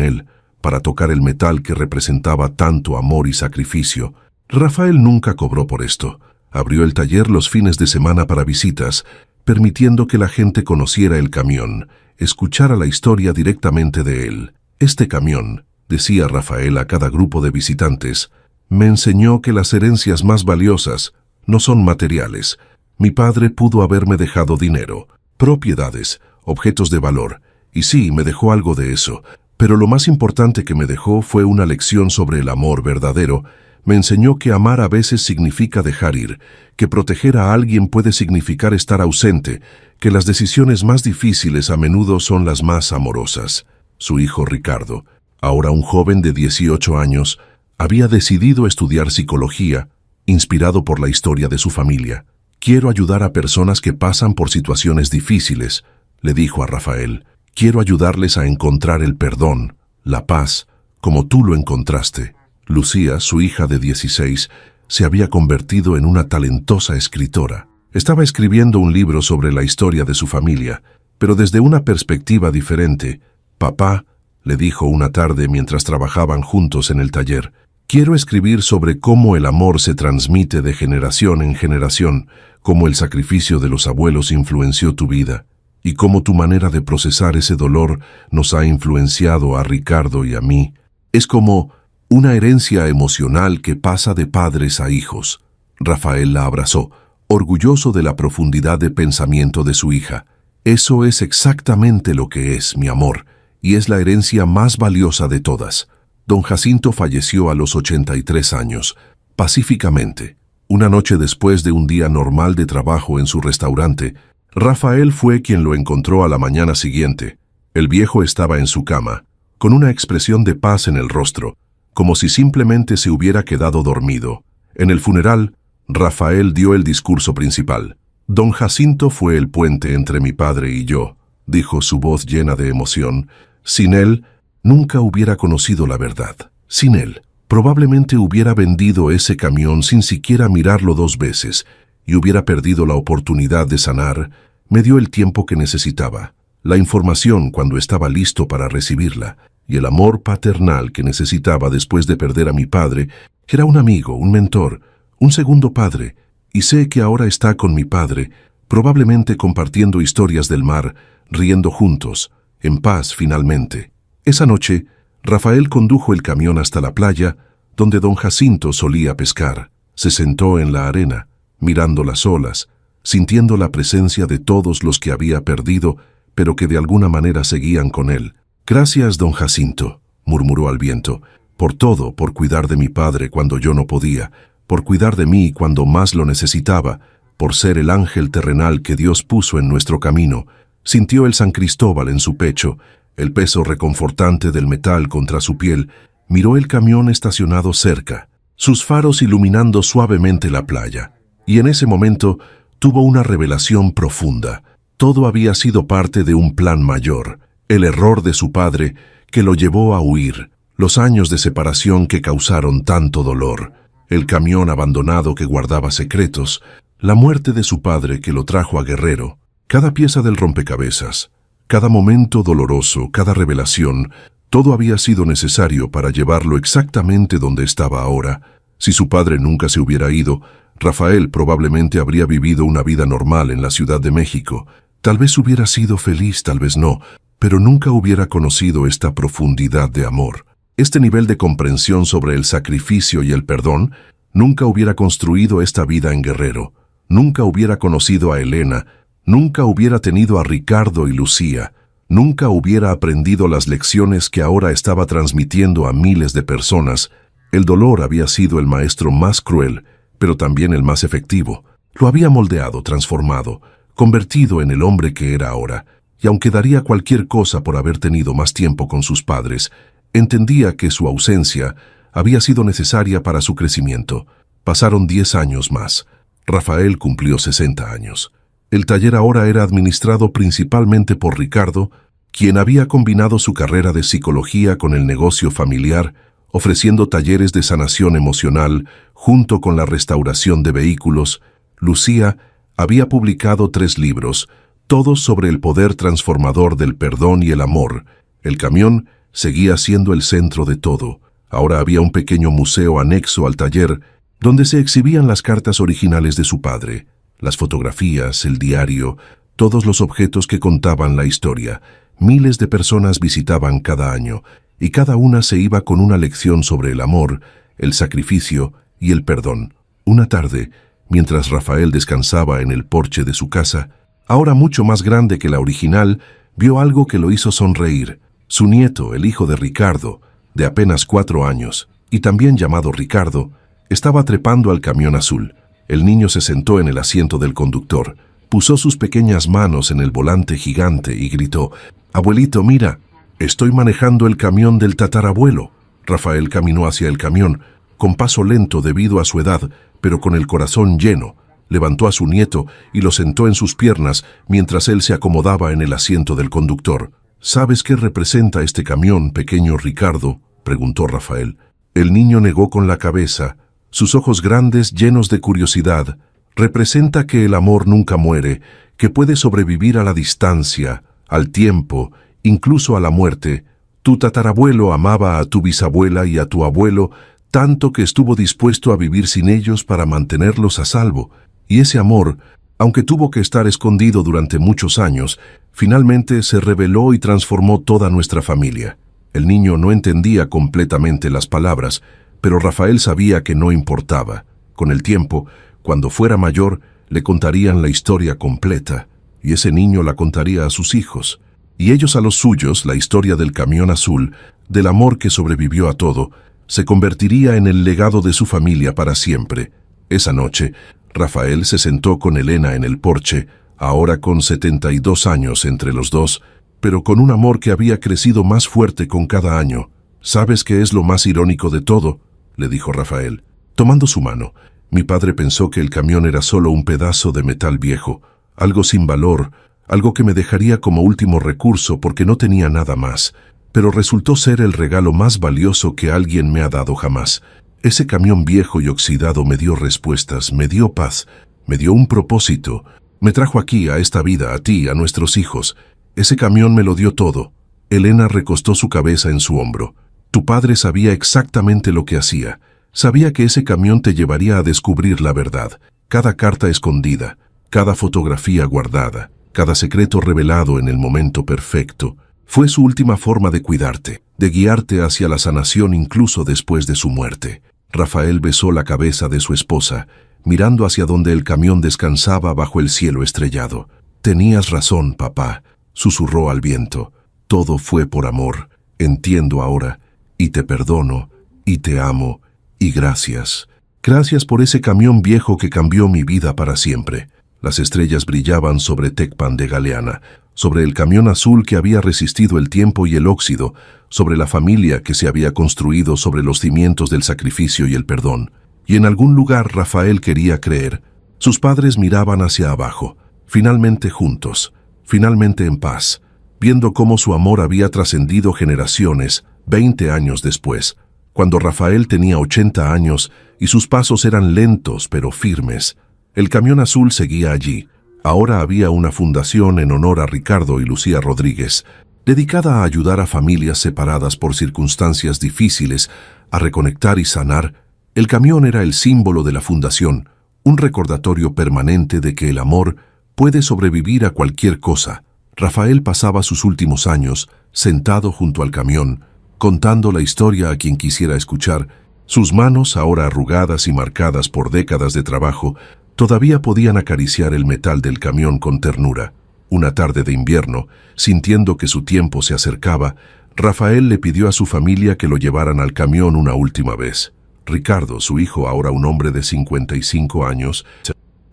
él, para tocar el metal que representaba tanto amor y sacrificio. Rafael nunca cobró por esto. Abrió el taller los fines de semana para visitas, permitiendo que la gente conociera el camión, escuchara la historia directamente de él. «Este camión», decía Rafael a cada grupo de visitantes, «me enseñó que las herencias más valiosas no son materiales. Mi padre pudo haberme dejado dinero, propiedades, objetos de valor, y sí, me dejó algo de eso, pero lo más importante que me dejó fue una lección sobre el amor verdadero. Me enseñó que amar a veces significa dejar ir, que proteger a alguien puede significar estar ausente, que las decisiones más difíciles a menudo son las más amorosas». Su hijo Ricardo, ahora un joven de 18 años, había decidido estudiar psicología, inspirado por la historia de su familia. «Quiero ayudar a personas que pasan por situaciones difíciles», le dijo a Rafael. «Quiero ayudarles a encontrar el perdón, la paz, como tú lo encontraste». Lucía, su hija de 16, se había convertido en una talentosa escritora. Estaba escribiendo un libro sobre la historia de su familia, pero desde una perspectiva diferente. «Papá», le dijo una tarde mientras trabajaban juntos en el taller, «quiero escribir sobre cómo el amor se transmite de generación en generación, cómo el sacrificio de los abuelos influenció tu vida, y cómo tu manera de procesar ese dolor nos ha influenciado a Ricardo y a mí. Es como una herencia emocional que pasa de padres a hijos». Rafael la abrazó, orgulloso de la profundidad de pensamiento de su hija. «Eso es exactamente lo que es, mi amor, y es la herencia más valiosa de todas». Don Jacinto falleció a los 83 años, pacíficamente. Una noche después de un día normal de trabajo en su restaurante, Rafael fue quien lo encontró a la mañana siguiente. El viejo estaba en su cama, con una expresión de paz en el rostro, como si simplemente se hubiera quedado dormido. En el funeral, Rafael dio el discurso principal. «Don Jacinto fue el puente entre mi padre y yo», dijo su voz llena de emoción. «Sin él, nunca hubiera conocido la verdad. Sin él, probablemente hubiera vendido ese camión sin siquiera mirarlo 2 veces y hubiera perdido la oportunidad de sanar. Me dio el tiempo que necesitaba, la información cuando estaba listo para recibirla, y el amor paternal que necesitaba después de perder a mi padre. Era un amigo, un mentor, un segundo padre, y sé que ahora está con mi padre, probablemente compartiendo historias del mar, riendo juntos, en paz finalmente». Esa noche, Rafael condujo el camión hasta la playa, donde don Jacinto solía pescar. Se sentó en la arena, mirando las olas, sintiendo la presencia de todos los que había perdido, pero que de alguna manera seguían con él. «Gracias, don Jacinto», murmuró al viento, «por todo, por cuidar de mi padre cuando yo no podía, por cuidar de mí cuando más lo necesitaba, por ser el ángel terrenal que Dios puso en nuestro camino». Sintió el San Cristóbal en su pecho, el peso reconfortante del metal contra su piel. Miró el camión estacionado cerca, sus faros iluminando suavemente la playa, y en ese momento tuvo una revelación profunda. Todo había sido parte de un plan mayor, el error de su padre que lo llevó a huir, los años de separación que causaron tanto dolor, el camión abandonado que guardaba secretos, la muerte de su padre que lo trajo a Guerrero, cada pieza del rompecabezas, cada momento doloroso, cada revelación, todo había sido necesario para llevarlo exactamente donde estaba ahora. Si su padre nunca se hubiera ido, Rafael probablemente habría vivido una vida normal en la Ciudad de México. Tal vez hubiera sido feliz, tal vez no, pero nunca hubiera conocido esta profundidad de amor, este nivel de comprensión sobre el sacrificio y el perdón. Nunca hubiera construido esta vida en Guerrero, nunca hubiera conocido a Elena, nunca hubiera tenido a Ricardo y Lucía, nunca hubiera aprendido las lecciones que ahora estaba transmitiendo a miles de personas. El dolor había sido el maestro más cruel, pero también el más efectivo. Lo había moldeado, transformado, convertido en el hombre que era ahora, y aunque daría cualquier cosa por haber tenido más tiempo con sus padres, entendía que su ausencia había sido necesaria para su crecimiento. Pasaron 10 años más. Rafael cumplió 60 años. El taller ahora era administrado principalmente por Ricardo, quien había combinado su carrera de psicología con el negocio familiar, ofreciendo talleres de sanación emocional junto con la restauración de vehículos. Lucía había publicado 3 libros, todos sobre el poder transformador del perdón y el amor. El camión seguía siendo el centro de todo. Ahora había un pequeño museo anexo al taller donde se exhibían las cartas originales de su padre, las fotografías, el diario, todos los objetos que contaban la historia. Miles de personas visitaban cada año, y cada una se iba con una lección sobre el amor, el sacrificio y el perdón. Una tarde, mientras Rafael descansaba en el porche de su casa, ahora mucho más grande que la original, vio algo que lo hizo sonreír. Su nieto, el hijo de Ricardo, de apenas 4 años, y también llamado Ricardo, estaba trepando al camión azul. El niño se sentó en el asiento del conductor, puso sus pequeñas manos en el volante gigante y gritó: «Abuelito, mira, estoy manejando el camión del tatarabuelo». Rafael caminó hacia el camión, con paso lento debido a su edad, pero con el corazón lleno. Levantó a su nieto y lo sentó en sus piernas mientras él se acomodaba en el asiento del conductor. «¿Sabes qué representa este camión, pequeño Ricardo?», preguntó Rafael. El niño negó con la cabeza, sus ojos grandes llenos de curiosidad. «Representa que el amor nunca muere, que puede sobrevivir a la distancia, al tiempo, incluso a la muerte. Tu tatarabuelo amaba a tu bisabuela y a tu abuelo tanto que estuvo dispuesto a vivir sin ellos para mantenerlos a salvo. Y ese amor, aunque tuvo que estar escondido durante muchos años, finalmente se reveló y transformó toda nuestra familia». El niño no entendía completamente las palabras, pero Rafael sabía que no importaba. Con el tiempo, cuando fuera mayor, le contarían la historia completa, y ese niño la contaría a sus hijos, y ellos a los suyos. La historia del camión azul, del amor que sobrevivió a todo, se convertiría en el legado de su familia para siempre. Esa noche, Rafael se sentó con Elena en el porche, ahora con 72 años entre los dos, pero con un amor que había crecido más fuerte con cada año. «¿Sabes qué es lo más irónico de todo?», le dijo Rafael, tomando su mano. «Mi padre pensó que el camión era solo un pedazo de metal viejo, algo sin valor, algo que me dejaría como último recurso porque no tenía nada más, pero resultó ser el regalo más valioso que alguien me ha dado jamás. Ese camión viejo y oxidado me dio respuestas, me dio paz, me dio un propósito, me trajo aquí, a esta vida, a ti, a nuestros hijos. Ese camión me lo dio todo». Elena recostó su cabeza en su hombro. «Tu padre sabía exactamente lo que hacía. Sabía que ese camión te llevaría a descubrir la verdad. Cada carta escondida, cada fotografía guardada, cada secreto revelado en el momento perfecto. Fue su última forma de cuidarte, de guiarte hacia la sanación incluso después de su muerte». Rafael besó la cabeza de su esposa, mirando hacia donde el camión descansaba bajo el cielo estrellado. «Tenías razón, papá», susurró al viento. «Todo fue por amor. Entiendo ahora, y te perdono, y te amo, y gracias. Gracias por ese camión viejo que cambió mi vida para siempre». Las estrellas brillaban sobre Tecpan de Galeana, sobre el camión azul que había resistido el tiempo y el óxido, sobre la familia que se había construido sobre los cimientos del sacrificio y el perdón. Y en algún lugar Rafael quería creer. Sus padres miraban hacia abajo, finalmente juntos, finalmente en paz, viendo cómo su amor había trascendido generaciones, 20 años después, cuando Rafael tenía 80 años y sus pasos eran lentos pero firmes. El camión azul seguía allí. Ahora había una fundación en honor a Ricardo y Lucía Rodríguez, dedicada a ayudar a familias separadas por circunstancias difíciles, a reconectar y sanar. El camión era el símbolo de la fundación, un recordatorio permanente de que el amor puede sobrevivir a cualquier cosa. Rafael pasaba sus últimos años sentado junto al camión, contando la historia a quien quisiera escuchar. Sus manos, ahora arrugadas y marcadas por décadas de trabajo, todavía podían acariciar el metal del camión con ternura. Una tarde de invierno, sintiendo que su tiempo se acercaba, Rafael le pidió a su familia que lo llevaran al camión una última vez. Ricardo, su hijo, ahora un hombre de 55 años,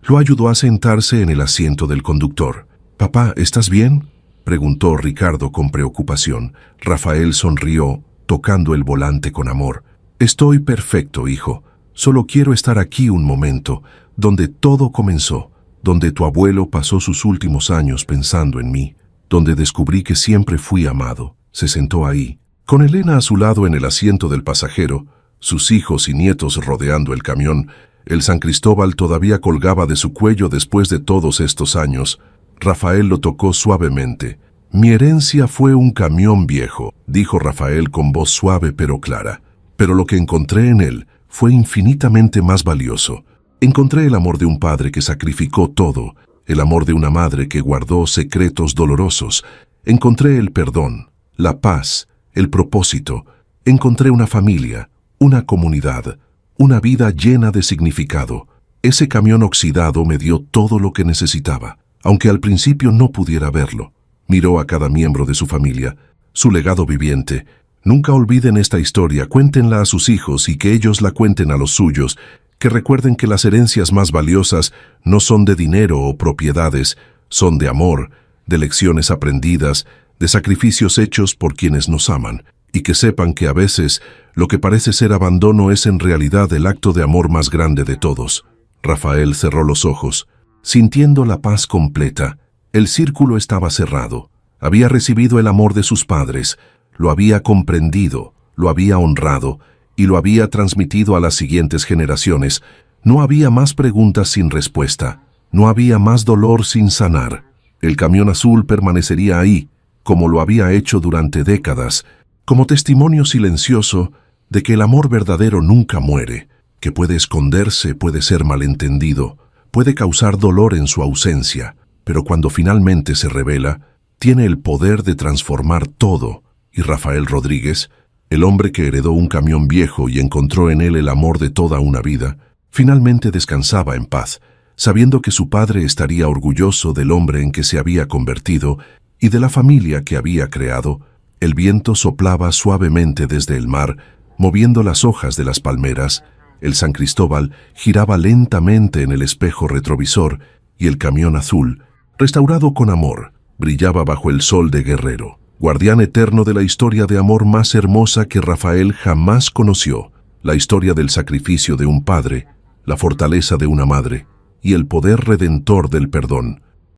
lo ayudó a sentarse en el asiento del conductor. «Papá, ¿estás bien?», preguntó Ricardo con preocupación. Rafael sonrió, tocando el volante con amor. «Estoy perfecto, hijo. Solo quiero estar aquí un momento, donde todo comenzó, donde tu abuelo pasó sus últimos años pensando en mí, donde descubrí que siempre fui amado». Se sentó ahí, con Elena a su lado en el asiento del pasajero, sus hijos y nietos rodeando el camión. El San Cristóbal todavía colgaba de su cuello después de todos estos años. Rafael lo tocó suavemente. «Mi herencia fue un camión viejo», dijo Rafael con voz suave pero clara. «Pero lo que encontré en él fue infinitamente más valioso. Encontré el amor de un padre que sacrificó todo, el amor de una madre que guardó secretos dolorosos. Encontré el perdón, la paz, el propósito. Encontré una familia, una comunidad, una vida llena de significado. Ese camión oxidado me dio todo lo que necesitaba, aunque al principio no pudiera verlo». Miró a cada miembro de su familia, su legado viviente. «Nunca olviden esta historia, cuéntenla a sus hijos y que ellos la cuenten a los suyos, que recuerden que las herencias más valiosas no son de dinero o propiedades, son de amor, de lecciones aprendidas, de sacrificios hechos por quienes nos aman, y que sepan que a veces lo que parece ser abandono es en realidad el acto de amor más grande de todos». Rafael cerró los ojos, sintiendo la paz completa. El círculo estaba cerrado. Había recibido el amor de sus padres, lo había comprendido, lo había honrado y lo había transmitido a las siguientes generaciones. No había más preguntas sin respuesta, no había más dolor sin sanar. El camión azul permanecería ahí, como lo había hecho durante décadas, como testimonio silencioso de que el amor verdadero nunca muere, que puede esconderse, puede ser malentendido, puede causar dolor en su ausencia, pero cuando finalmente se revela, tiene el poder de transformar todo. Y Rafael Rodríguez, el hombre que heredó un camión viejo y encontró en él el amor de toda una vida, finalmente descansaba en paz, sabiendo que su padre estaría orgulloso del hombre en que se había convertido y de la familia que había creado. El viento soplaba suavemente desde el mar, moviendo las hojas de las palmeras. El San Cristóbal giraba lentamente en el espejo retrovisor y el camión azul, restaurado con amor, brillaba bajo el sol de Guerrero, guardián eterno de la historia de amor más hermosa que Rafael jamás conoció, la historia del sacrificio de un padre, la fortaleza de una madre y el poder redentor del perdón.